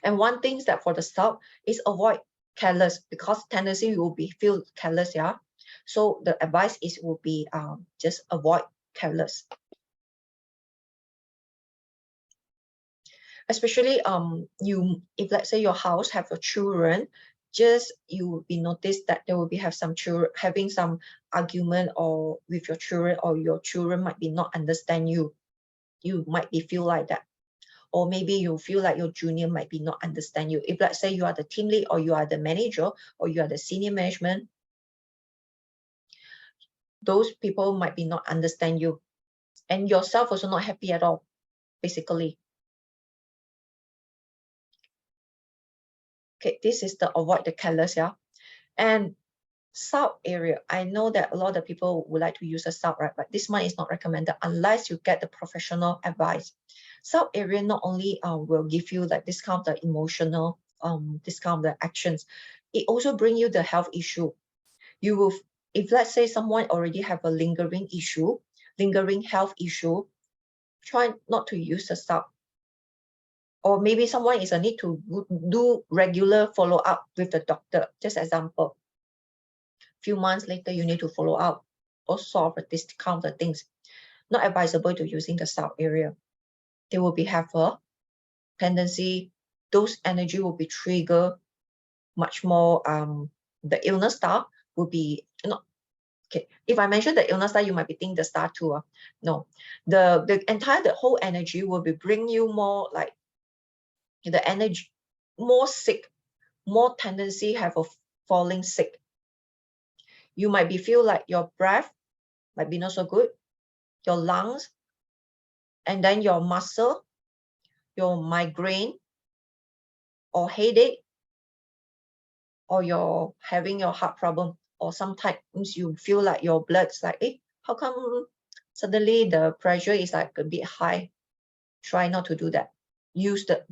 And one thing that for the South is avoid careless, because tendency you will be feel careless, yeah. So the advice is will be just avoid careless. Especially you, if let's say your house have a children, just you will be noticed that there will be have some children having some argument or with your children, or your children might be not understand you. You might be feel like that. Or maybe you feel like your junior might be not understand you. If let's say you are the team lead, or you are the manager, or you are the senior management, those people might be not understand you, and yourself also not happy at all, basically. Okay, this is the avoid the careless, yeah. And South area, I know that a lot of people would like to use a South, right? But this one is not recommended unless you get the professional advice. South area not only will give you like this kind of the emotional, this kind of the actions, it also bring you the health issue. You will, if let's say someone already have a lingering issue, lingering health issue, try not to use the South. Or maybe someone is a need to do regular follow-up with the doctor. Just example, few months later you need to follow up or solve this kind of things. Not advisable to using the South area. They will be have a tendency, those energy will be trigger much more. The illness star will be not okay. If I mention the illness star, you might be thinking the star too. No, the entire the whole energy will be bring you more like the energy, more sick, more tendency have a falling sick. You might be feel like your breath might be not so good, your lungs, and then your muscle, your migraine or headache, or you're having your heart problem, or sometimes you feel like your blood's like, how come suddenly the pressure is like a bit high? Try not to do that.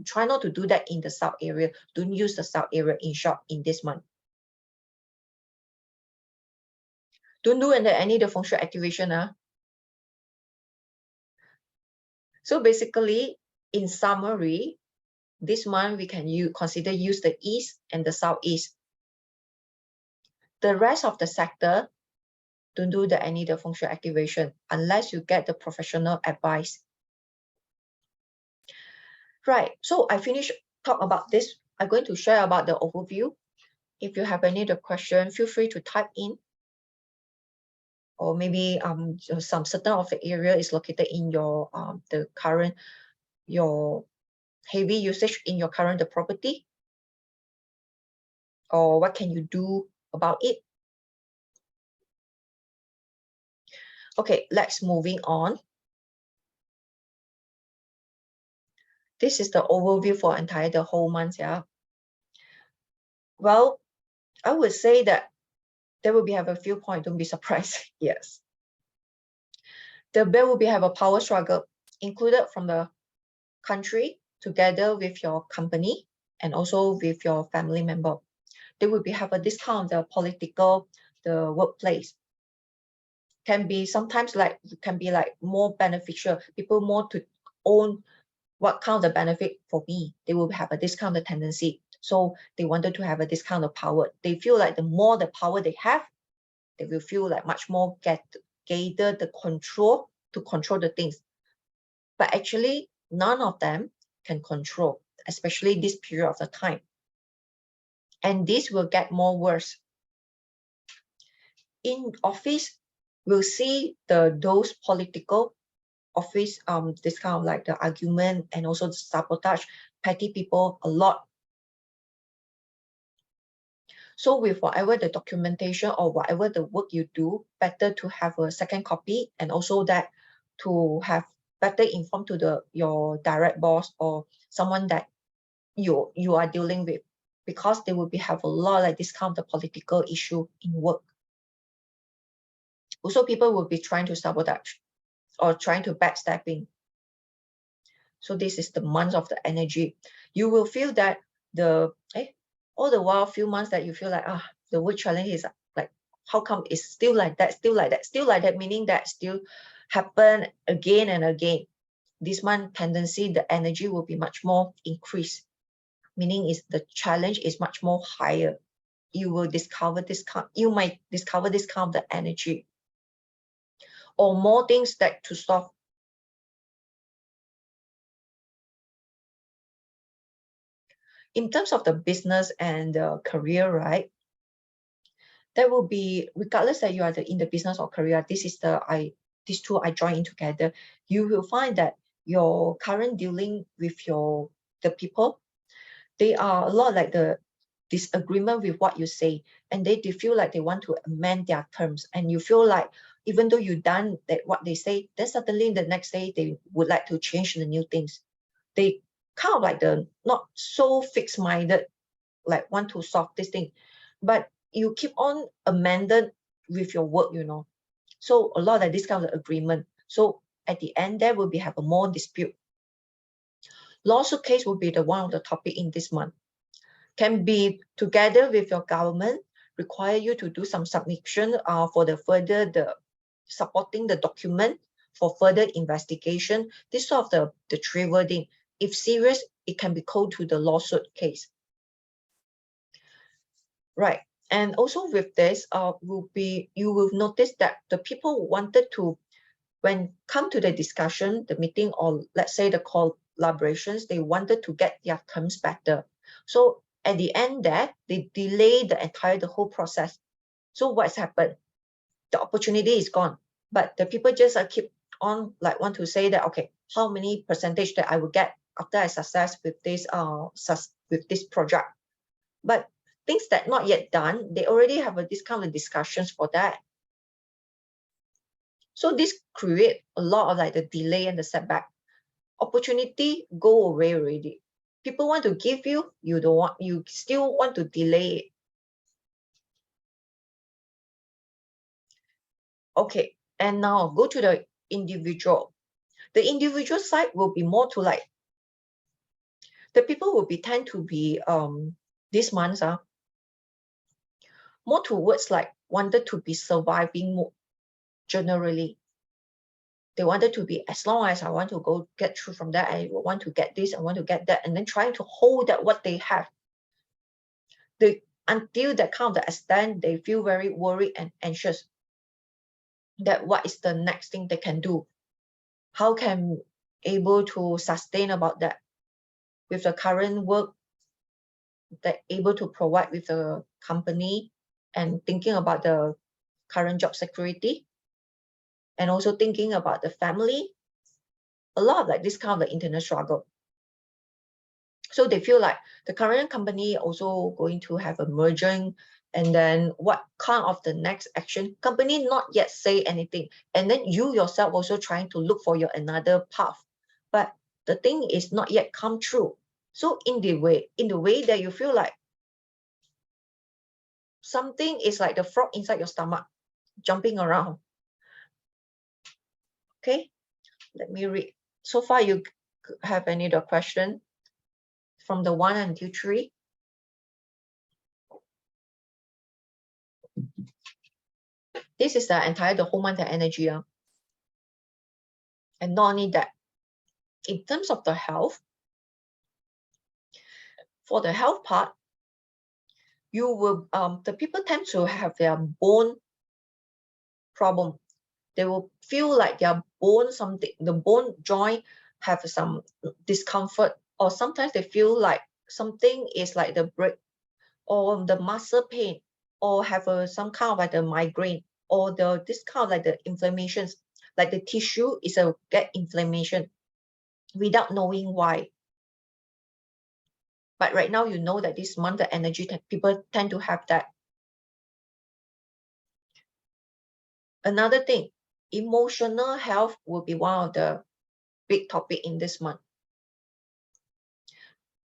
Try not to do that in the South area. Don't use the South area in short in this month. Don't do any the feng shui activation. So basically, in summary, this month we can consider use the east and the southeast. The rest of the sector, don't do any the feng shui activation unless you get the professional advice. Right, so I finished talk about this. I'm going to share about the overview. If you have any other question, feel free to type in. Or maybe some certain of the area is located in your the current, your heavy usage in your current property, or what can you do about it. Okay, let's moving on. This is the overview for the whole month, yeah. Well, I would say that there will be have a few points, don't be surprised. Yes. There will be have a power struggle included from the country together with your company and also with your family member. They will be have a discount the political, the workplace. Can be sometimes like can be like more beneficial. People more to own what kind of the benefit for me. They will have a discounted tendency. So they wanted to have a discount of power. They feel like the more the power they have, they will feel like much more gather the control to control the things. But actually, none of them can control, especially this period of the time. And this will get more worse. In office, we'll see those political office, this kind of like the argument and also the sabotage, petty people a lot. So with whatever the documentation or whatever the work you do, better to have a second copy, and also that to have better informed to your direct boss or someone that you are dealing with, because they will have a lot like this kind of the political issue in work. Also, people will be trying to sabotage or trying to backstabbing. So this is the month of the energy. You will feel that all the while, few months that you feel like the work challenge is like, how come it's still like that, still like that, still like that, meaning that still happen again and again. This month tendency, the energy will be much more increased, meaning is the challenge is much more higher. You will discover this kind, you might discover this kind of the energy, or more things that to solve. In terms of the business and the career, right? That will be, regardless that you are in the business or career, these two I join in together. You will find that your current dealing with the people, they are a lot like the disagreement with what you say, and they feel like they want to amend their terms, and you feel like even though you done that what they say, then suddenly the next day they would like to change the new things. They kind of like the not so fixed-minded, like want to solve this thing, but you keep on amended with your work, so a lot of this kind of agreement. So at the end there will have a more dispute. Lawsuit case will be the one of the topic in this month. Can be together with your government, require you to do some submission for the further supporting the document for further investigation. This sort of the three wording. If serious, it can be called to the lawsuit case. Right. And also with this, you will notice that the people wanted to, when come to the discussion, the meeting, or let's say the collaborations, they wanted to get their terms better. So at the end there, they delay the whole process. So what's happened? The opportunity is gone, but the people just keep on like want to say that, okay, how many percentage that I will get after I success with this project. But things that not yet done, they already have this kind of discussions for that. So this create a lot of like the delay and the setback. Opportunity go away already. People want to give you, you don't want, you still want to delay it. Okay, and now go to the individual. The individual side will be more to like, the people will tend to be this month more towards like wanted to be surviving mode. Generally, they wanted to be, as long as I want to get through from that, I want to get this, I want to get that, and then trying to hold that what they have. Until that kind of the extent, they feel very worried and anxious that what is the next thing they can do, how can able to sustain about that with the current work that able to provide with the company, and thinking about the current job security, and also thinking about the family. A lot of like this kind of the internal struggle. So they feel like the current company also going to have a merging, and then what kind of the next action, company not yet say anything, and then you yourself also trying to look for your another path, but the thing is not yet come true. So in the way that you feel like something is like the frog inside your stomach jumping around. Okay, let me read. So far, you have any other question from the 1 until 3? This is the entire the whole month energy. And not only that, in terms of the health, for the health part, you will the people tend to have their bone problem. They will feel like their bone, the bone joint have some discomfort, or sometimes they feel like something is like the break, or the muscle pain, or have some kind of like the migraine, or this kind of like the inflammations, like the tissue is get inflammation without knowing why. But right now, you know that this month, the energy, people tend to have that. Another thing, emotional health will be one of the big topic in this month.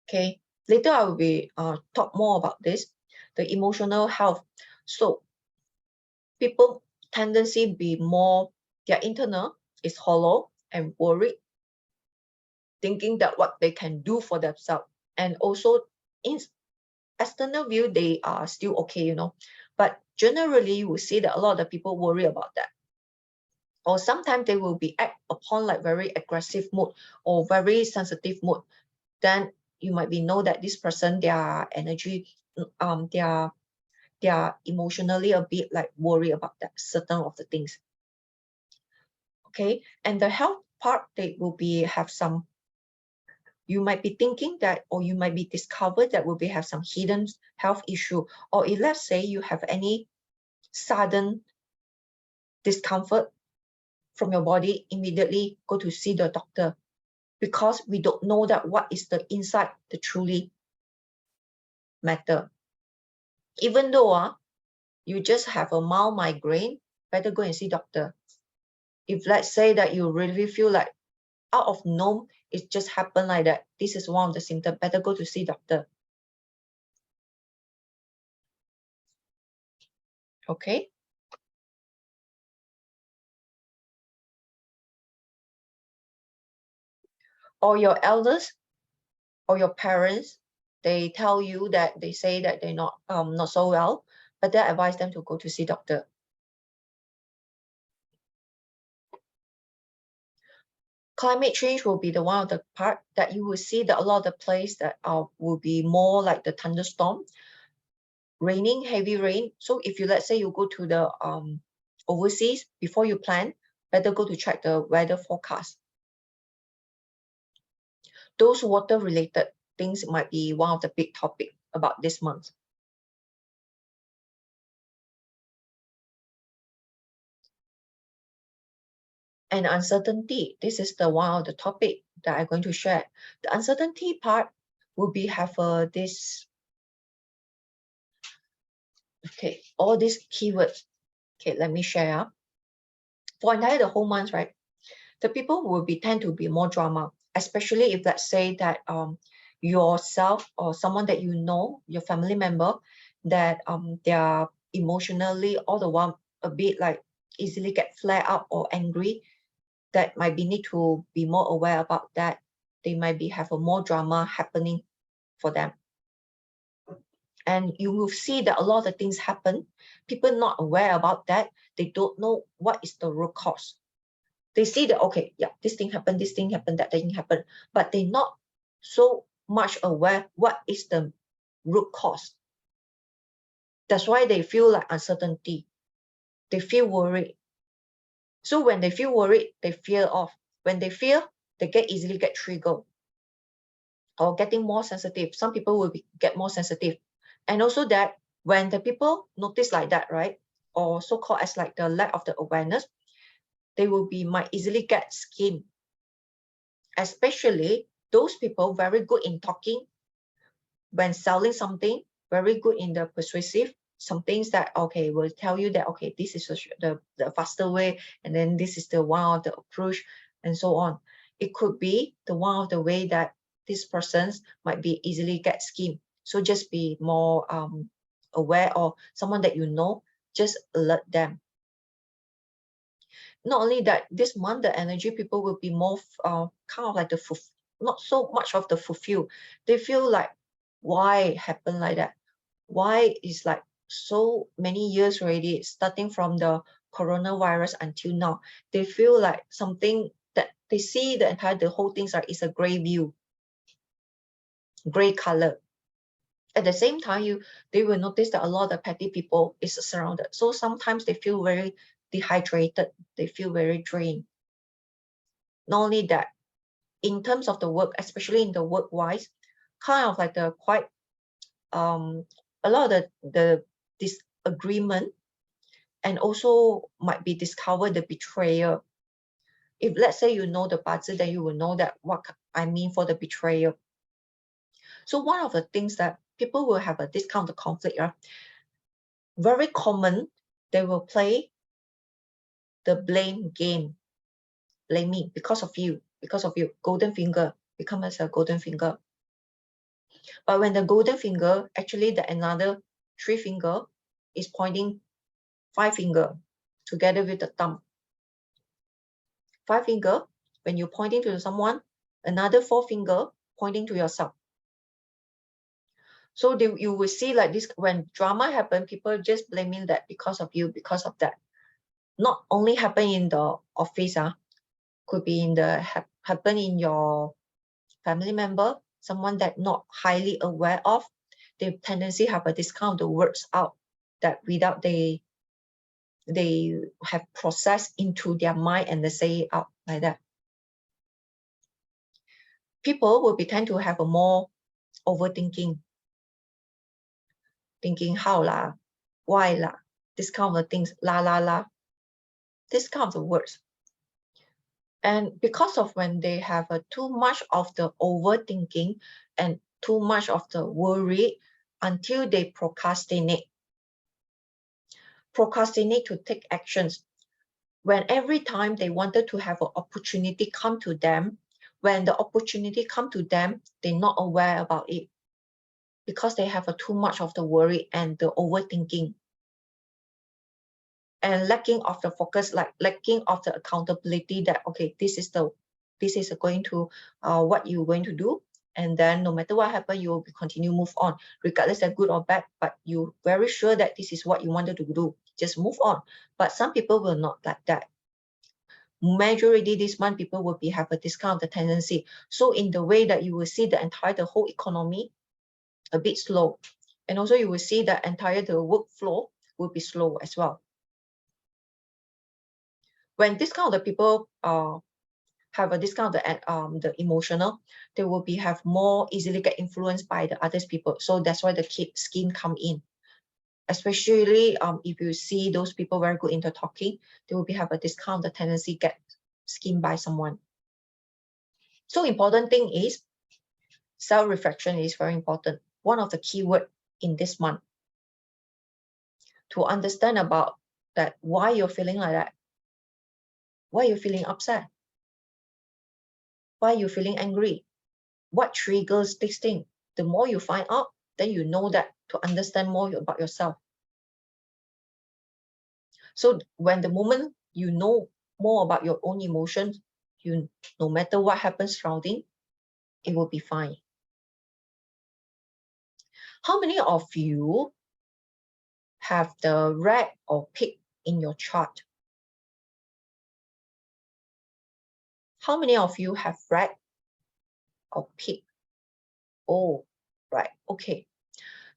Okay, later I will be talk more about this, the emotional health. So people tendency be more, their internal is hollow and worried, thinking that what they can do for themselves. And also in external view, they are still okay, you know. But generally, you will see that a lot of the people worry about that. Or sometimes they will be act upon like very aggressive mood or very sensitive mood. Then you might be know that this person, their energy, they are emotionally a bit like worry about that certain of the things. Okay, and the health part, they will be have some, you might be thinking that, or you might be discovered that will be have some hidden health issue. Or if let's say you have any sudden discomfort from your body, immediately go to see the doctor, because we don't know that what is the inside the truly matter. Even though you just have a mild migraine, better go and see doctor. If let's say that you really feel like out of norm, it just happened like that, this is one of the symptoms, better go to see doctor. Okay. Or your elders or your parents, they tell you that, they say that they're not so well, but then advise them to go to see doctor. Climate change will be the one of the part that you will see that a lot of the place that will be more like the thunderstorm, raining, heavy rain. So if you, let's say you go to the overseas, before you plan, better go to check the weather forecast. Those water related things might be one of the big topic about this month. And uncertainty, this is the one of the topic that I'm going to share. The uncertainty part will be have this, okay, all these keywords. Okay, let me share. For entire the whole month, right, the people will be tend to be more drama, especially if let's say that yourself or someone that you know, your family member, that they are emotionally all the while a bit like easily get flare up or angry. That might be need to be more aware about that. They might be have a more drama happening for them. And you will see that a lot of the things happen, people not aware about that, they don't know what is the root cause. They see that, okay, yeah, this thing happened, that thing happened, but they're not so much aware what is the root cause. That's why they feel like uncertainty. They feel worried. So when they feel worried, they fear off. When they fear, they easily get triggered or getting more sensitive. Some people will get more sensitive. And also that when the people notice like that, right, or so-called as like the lack of the awareness, they will be might easily get skin. Especially those people very good in talking, when selling something, very good in the persuasive, some things that, okay, will tell you that, okay, this is the faster way, and then this is the one of the approach, and so on. It could be the one of the way that these persons might be easily get schemed. So just be more aware, or someone that you know, just alert them. Not only that, this month the energy people will be more kind of like the not so much of the fulfill. They feel like, why happen like that? Why is like so many years already, starting from the coronavirus until now, they feel like something that they see the whole things are is a gray view, gray color. At the same time, they will notice that a lot of petty people is surrounded. So sometimes they feel very dehydrated, they feel very drained. Not only that, in terms of the work, especially in the work wise, kind of like the quite a lot of the disagreement, and also might be discovered the betrayal. If let's say you know the Bazi, then you will know that what I mean for the betrayal. So one of the things that people will have this kind of conflict, very common, they will play the blame game. Blame me because of you, golden finger becomes a golden finger. But when the golden finger, actually the another 3 finger is pointing 5 finger together with the thumb. 5 finger, when you're pointing to someone, another 4 finger pointing to yourself. So you will see like this, when drama happen, people just blaming that because of you, because of that. Not only happen in the office, could be in the happen in your family member, someone that not highly aware of. They tendency have a discount the words out that without they have processed into their mind and they say it out like that. People will tend to have a more overthinking, thinking how lah, why lah, this kind of things, la, this kind of words. And because of when they have too much of the overthinking and too much of the worry, until they procrastinate to take actions. When every time they wanted to have an opportunity come to them, when the opportunity come to them, they're not aware about it because they have too much of the worry and the overthinking and lacking of the focus, like lacking of the accountability that, okay, this is going to what you're going to do. And then no matter what happens, you will continue move on, regardless of good or bad, but you're very sure that this is what you wanted to do. Just move on. But some people will not like that. Majority this month, people will have a discount the tendency. So in the way that you will see the whole economy a bit slow. And also you will see the workflow will be slow as well. When this kind of people have a discount the emotional, they will have more easily get influenced by the other people. So that's why the scheme come in. Especially if you see those people very good into talking, they will have a discount the tendency get schemed by someone. So important thing is self-reflection is very important. One of the keyword in this month to understand about that why you're feeling like that, why you're feeling upset, why you're feeling angry, what triggers this thing. The more you find out, then you know that to understand more about yourself. So when the moment you know more about your own emotions, no matter what happens surrounding, it will be fine. How many of you have the rat or pig in your chart? How many of you have rat or pig? Oh, right, okay.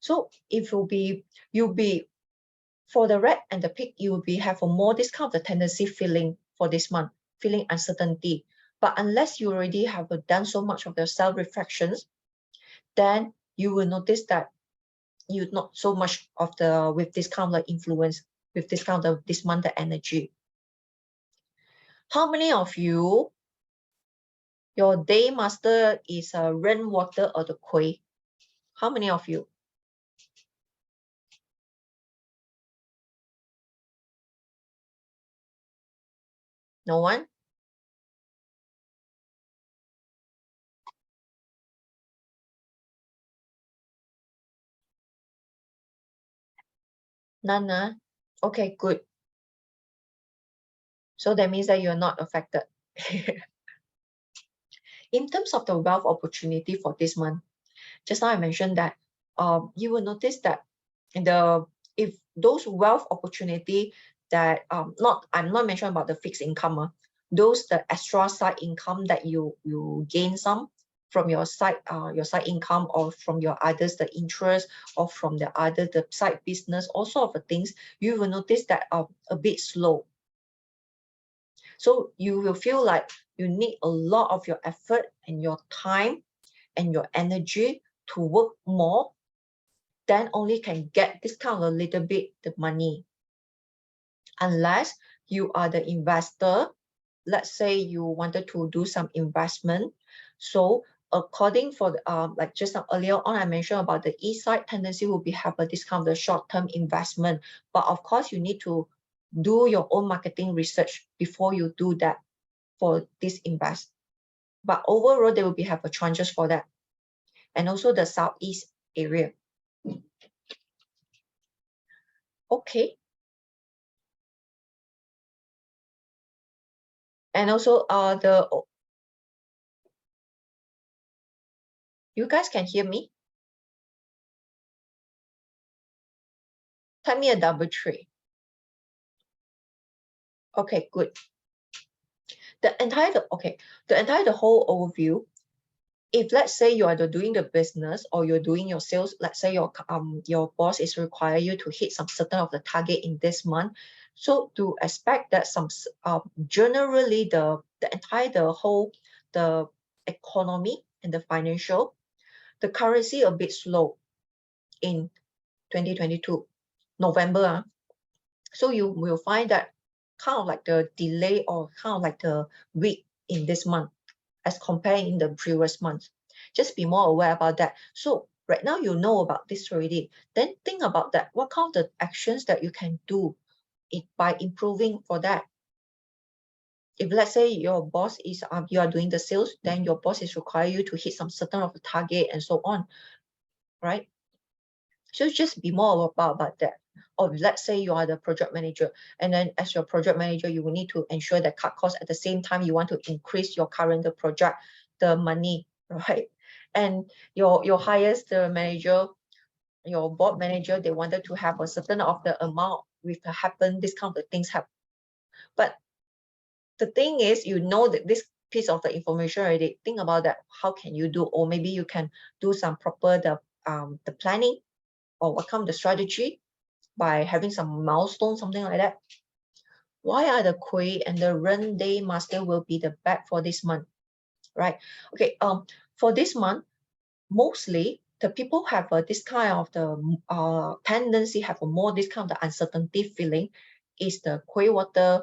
So if you'll be for the rat and the pig, you will have a more this kind of the tendency feeling for this month, feeling uncertainty. But unless you already have done so much of the self-reflections, then you will notice that you not so much of the with this kind of like influence, with this kind of this month the energy. How many of you, your day master is a rainwater or the Kui? How many of you? No one? None? Okay, good. So that means that you're not affected. In terms of the wealth opportunity for this month, just now I mentioned that you will notice that if those wealth opportunity that I'm not mentioning about the fixed income, those the extra side income that you gain some from your side income, or from your others the interest, or from the side business, all sort of things, you will notice that a bit slow. So you will feel like you need a lot of your effort and your time and your energy to work more, then only can get this kind of a little bit the money. Unless you are the investor, let's say you wanted to do some investment, so according for the, like just earlier on, I mentioned about the east side tendency will be have a discount, the short-term investment. But of course, you need to do your own marketing research before you do that for this invest. But overall, there will be have a chances for that. And also the southeast area. Okay. And also you guys can hear me? Type me a double three. Okay, good. The entire whole overview. If let's say you are doing the business or you're doing your sales, let's say your boss is require you to hit some certain of the target in this month. So to expect that some generally the economy and the financial, the currency a bit slow in 2022 November. So you will find that kind of like the delay or kind of like the weak in this month as compared in the previous month. Just be more aware about that. So right now you know about this already. Then think about that. What kind of the actions that you can do by improving for that? If let's say your boss is you are doing the sales, then your boss is require you to hit some certain of the target and so on, right? So just be more about that. Or let's say you are the project manager, and then as your project manager, you will need to ensure that cut costs at the same time you want to increase your current project, the money, right? And your highest manager, your board manager, they wanted to have a certain of the amount with the happen, this kind of things happen. But the thing is, you know that this piece of the information already, think about that. How can you do, or maybe you can do some proper the planning, or what kind of the strategy by having some milestone, something like that. Why are the Kui and the Ren Day Master will be the bad for this month, right? Okay, for this month, mostly the people have this kind of the tendency, have a more this kind of the uncertainty feeling, is the Kui water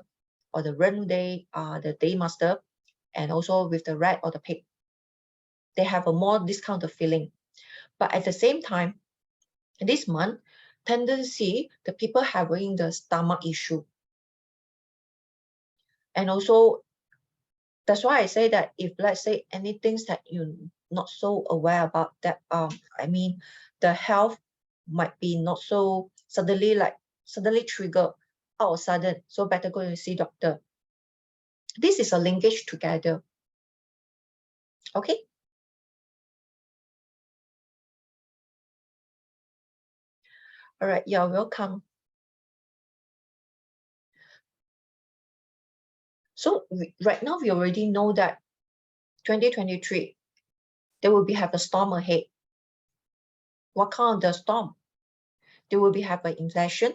or the Ren Day, the Day Master, and also with the rat or the pig. They have a more this kind of feeling. But at the same time, this month, tendency, the people having the stomach issue. And also, that's why I say that if let's say any things that you're not so aware about, that I mean, the health might be not so suddenly trigger all of a sudden, so better go and see doctor. This is a linkage together. Okay. All right, you're welcome. So right now we already know that 2023, there will be have a storm ahead. What kind of the storm? There will be have an inflation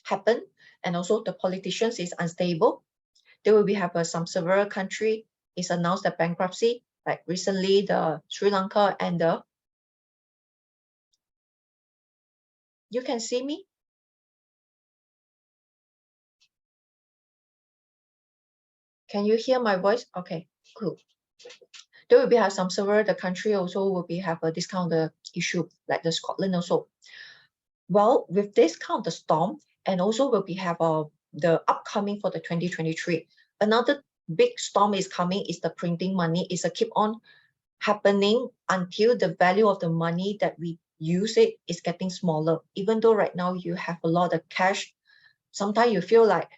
happen, and also the politicians is unstable. There will be have some several country is announced the bankruptcy, like recently the Sri Lanka and the. You can see me? Can you hear my voice? Okay, cool. There will be have some several the country also will be have a discount the issue, like the Scotland also. Well, with this kind of the storm, and also will be have the upcoming for the 2023. Another big storm is coming, is the printing money, is a keep on happening until the value of the money that we use it is getting smaller. Even though right now you have a lot of cash, sometimes you feel like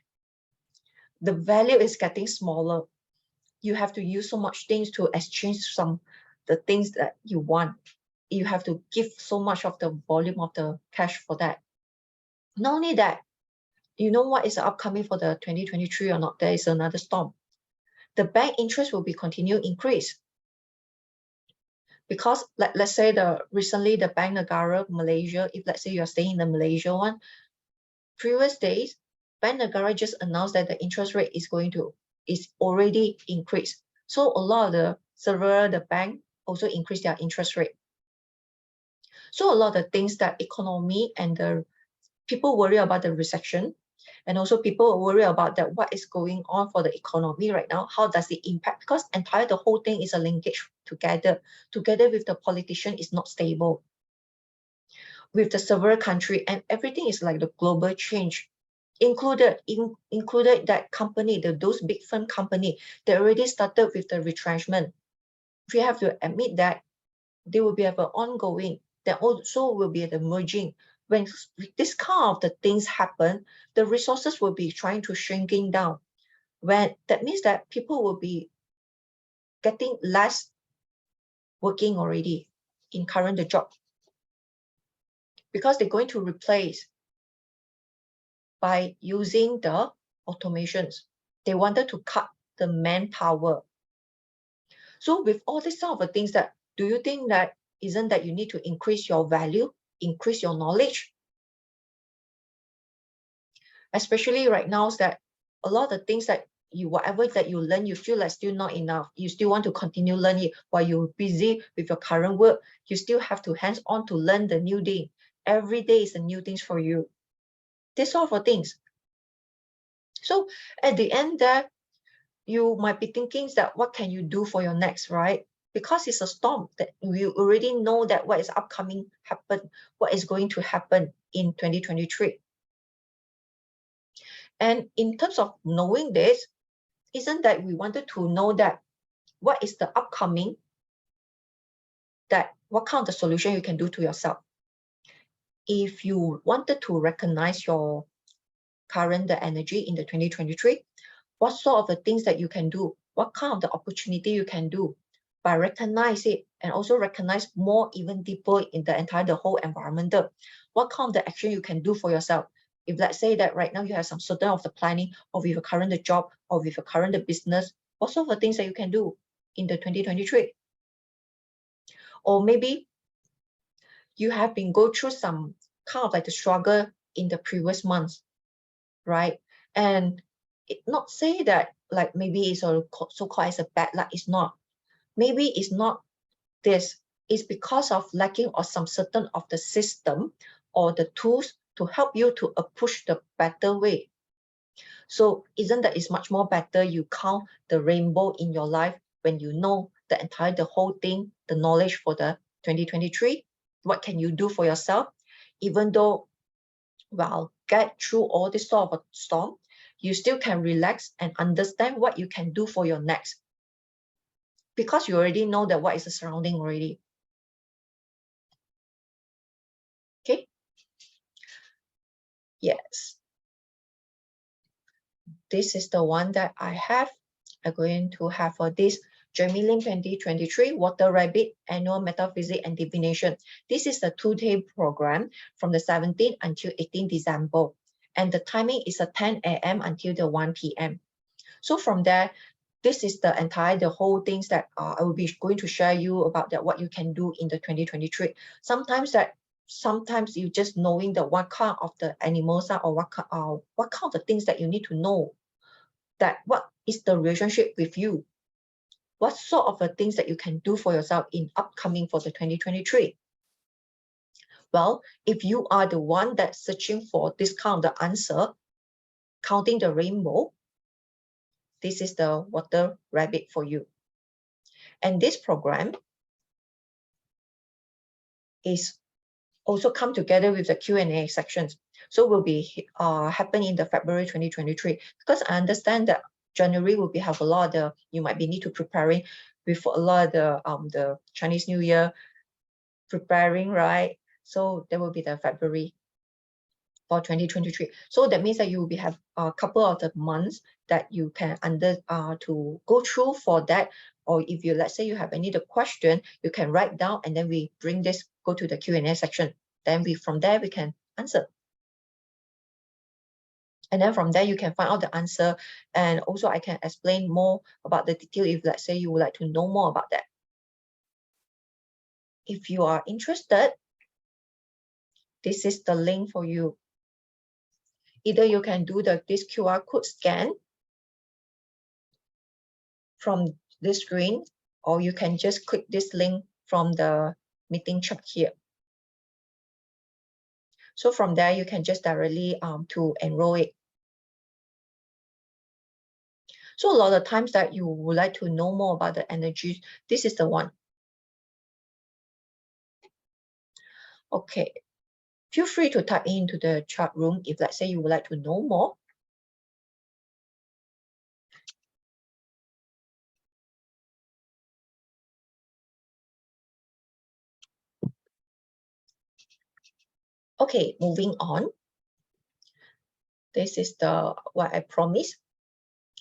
the value is getting smaller. You have to use so much things to exchange the things that you want. You have to give so much of the volume of the cash for that. Not only that, you know what is upcoming for the 2023 or not? There is another storm. The bank interest will be continue increase. Because let's say recently the Bank Negara Malaysia, if let's say you're staying in the Malaysia one, previous days, Bank Negara just announced that the interest rate is already increased. So a lot of the bank also increase their interest rate. So a lot of things that economy and the people worry about the recession, and also people worry about that what is going on for the economy right now, how does it impact, because the whole thing is a linkage together with the politician is not stable, with the several country, and everything is like the global change, included that company, those big firm company, they already started with the retrenchment. We have to admit that they will be have an ongoing, there also will be the merging. When this kind of the things happen, the resources will be trying to shrinking down. When that means that people will be getting less working already in current job, because they're going to replace by using the automations. They wanted to cut the manpower. So with all these sort of things, that do you think that isn't that you need to increase your value, increase your knowledge? Especially right now, is that a lot of things that you, whatever that you learn, you feel like still not enough. You still want to continue learning while you're busy with your current work. You still have to hands on to learn the new thing. Every day is a new things for you. These sort of things. So at the end there, you might be thinking that what can you do for your next, right? Because it's a storm that you already know that what is upcoming happen, what is going to happen in 2023. And in terms of knowing this, isn't that we wanted to know that what is the upcoming, that what kind of the solution you can do to yourself. If you wanted to recognize your current the energy in the 2023, what sort of the things that you can do, what kind of the opportunity you can do by recognize it, and also recognize more even deeper in the entire the whole environment, what kind of the action you can do for yourself. If let's say that right now you have some certain of the planning, or with your current job, or with your current business, what sort of things that you can do in the 2023? Or maybe you have been go through some kind of like the struggle in the previous months, right? And it not say that like maybe it's so-called as a bad luck. It's not. Maybe it's not this. It's because of lacking of some certain of the system or the tools to help you to push the better way. So isn't that it's much more better you count the rainbow in your life when you know the whole thing, the knowledge for the 2023, what can you do for yourself, even though, well, get through all this sort of a storm, you still can relax and understand what you can do for your next, because you already know that what is the surrounding already. Okay. Yes. This is the one that I have. I'm going to have for this Jamie Lim 2023 Water Rabbit Annual Metaphysics and Divination. This is the 2-day program from the 17th until 18 December. And the timing is at 10 a.m. until the 1 p.m. So from there, this is the whole things that I will be going to share you about that what you can do in the 2023. Sometimes you just knowing the what kind of the animals are, or what kind of the things that you need to know, that what is the relationship with you, what sort of the things that you can do for yourself in upcoming for the 2023. Well, if you are the one that's searching for this kind of the answer, counting the rainbow, this is the Water Rabbit for you. And this program is also come together with the Q&A sections. So will be happen in the February 2023, because I understand that January will be have a lot of you might be need to preparing with a lot of the Chinese New Year preparing, right? So there will be the February for 2023. So that means that you will be have a couple of the months that you can to go through for that. Or if you, let's say you have any the question, you can write down, and then we bring this, go to the Q&A section. Then from there we can answer. And then from there you can find out the answer. And also I can explain more about the detail if let's say you would like to know more about that. If you are interested, this is the link for you. Either you can do this QR code scan from this screen, or you can just click this link from the meeting chat here. So from there, you can just directly to enroll it. So a lot of times that you would like to know more about the energies, this is the one. Okay, feel free to type into the chat room if, let's say, you would like to know more. Okay, moving on. This is the what I promised.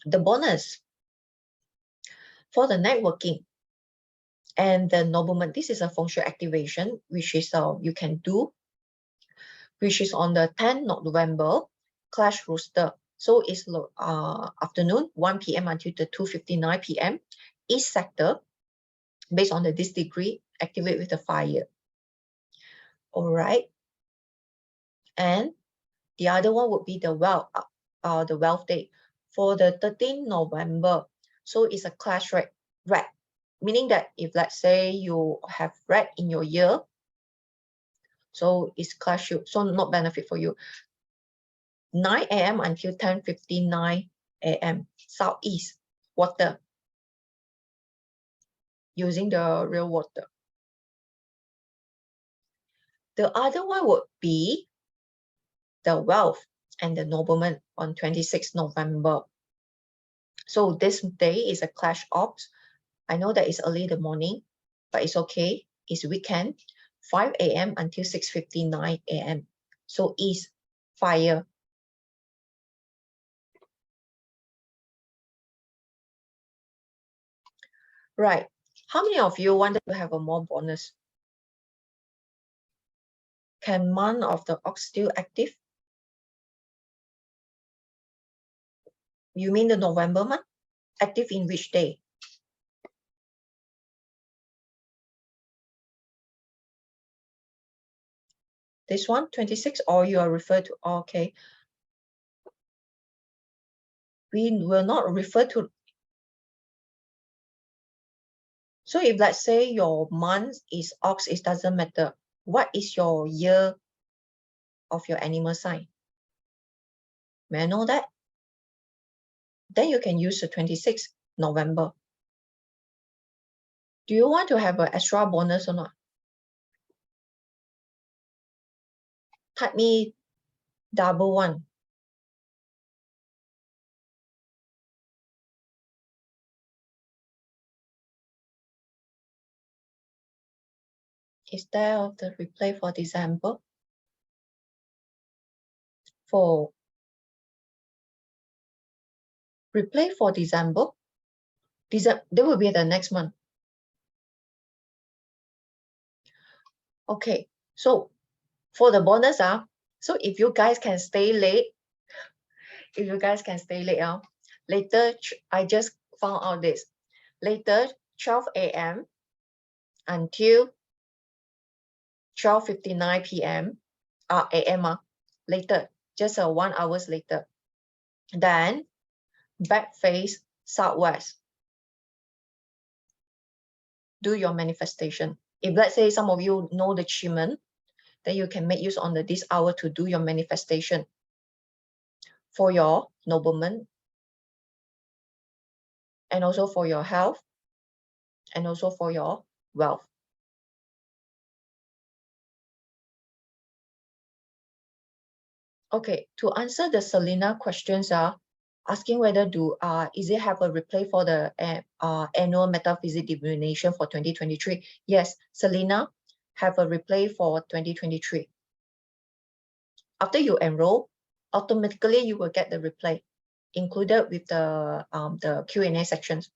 The bonus for the networking and the nobleman. This is a FengShui activation, which is you can do, which is on the 10th of November, Clash Rooster. So it's afternoon, 1 p.m. until the 2:59 p.m. East sector, based on this degree, activate with the fire. All right. And the other one would be the wealth day for the 13th November. So it's a clash red, meaning that if, let's say, you have red in your year, so it's clash you, so not benefit for you. 9 a.m. until 10:59 a.m. Southeast water, using the real water. The other one would be the wealth and the nobleman on 26th November. So this day is a clash ops. I know that it's early in the morning, but it's okay. It's weekend, 5 a.m. until 6:59 a.m. So east fire. Right. How many of you wanted to have a more bonus? Can month of the ox still active? You mean the November month? Active in which day? This one, 26, or you are referred to, okay. We will not refer to. So if, let's say, your month is ox, it doesn't matter. What is your year of your animal sign? May I know that? Then you can use the 26th November. Do you want to have an extra bonus or not? Type me double one. Instead of the replay for December. For replay for December, there will be the next month. Okay, so for the bonus, so if you guys can stay late, later, I just found out this. Later, 12 a.m. until 12:59 p.m. a.m. Later, just 1 hour later. Then back face southwest. Do your manifestation. If, let's say, some of you know the Chiman, then you can make use on this hour to do your manifestation for your nobleman, and also for your health, and also for your wealth. Okay, to answer the Selena questions, asking whether is it have a replay for the annual metaphysics divination for 2023? Yes, Selena have a replay for 2023. After you enroll, automatically you will get the replay included with the Q&A sections.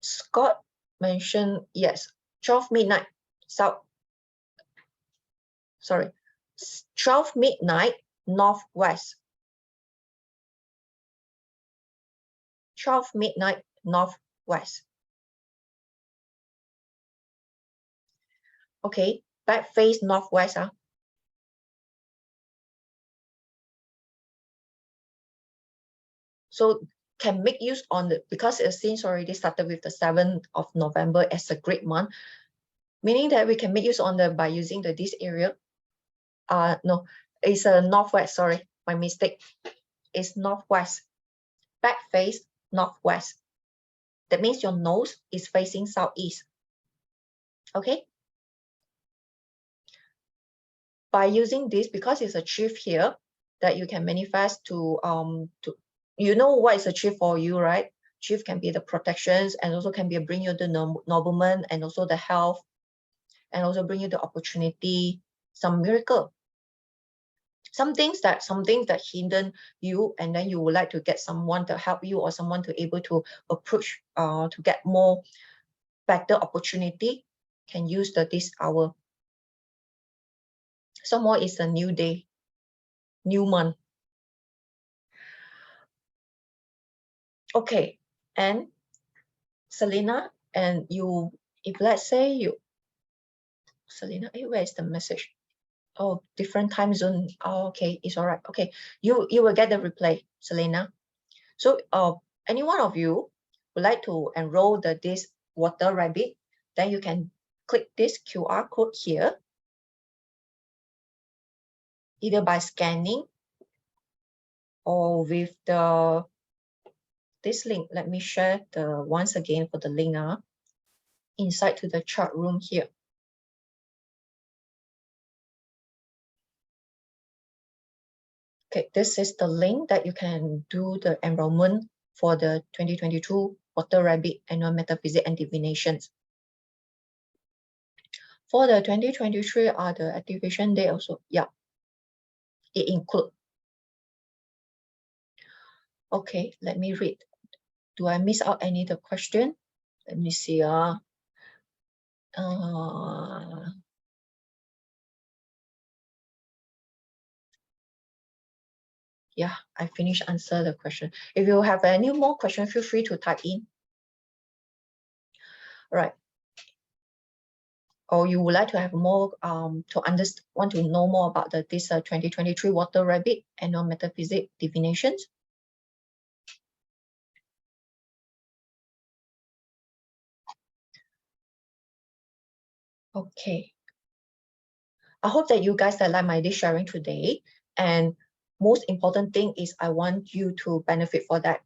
Scott mentioned, yes, 12 midnight south. Sorry, 12 midnight northwest. 12 midnight northwest. Okay, back face northwest. So can make use on the, because it since already started with the 7th of November as a great month, meaning that we can make use on the by using this area. No, It's a northwest, sorry, my mistake. It's northwest. Back face northwest. That means your nose is facing southeast. Okay? By using this, because it's a chief here, that you can manifest to you know what is a chief for you, right? Chief can be the protections, and also can be bring you the nobleman, and also the health, and also bring you the opportunity, some miracle. Some things that hinder you, and then you would like to get someone to help you, or someone to able to approach to get more better opportunity, can use this hour. Some more is a new day, new month. Okay, and Selena, and you, if let's say you, Selena, where is the message? Oh, different time zone. Oh, okay, it's all right. Okay, you will get the replay, Selena. So any one of you would like to enroll this water rabbit, then you can click this QR code here, either by scanning or with this link. Let me share once again for the link inside to the chat room here. Okay, this is the link that you can do the enrollment for the 2022 Water Rabbit Annual Metaphysics and Divinations. For the 2023 the activation day also, yeah, it includes. Okay, let me read. Do I miss out any of the question? Let me see. Yeah, I finished answer the question. If you have any more question, feel free to type in. All right. Or you would like to have more to understand, want to know more about this 2023 Water Rabbit Annual Metaphysics Divinations? Okay. I hope that you guys like my sharing today. And most important thing is I want you to benefit for that.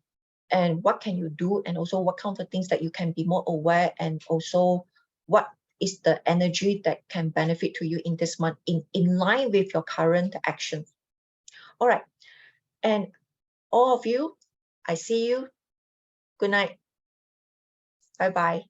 And what can you do? And also what kind of things that you can be more aware, and also what is the energy that can benefit to you in this month in line with your current actions. All right. And all of you, I see you. Good night. Bye-bye.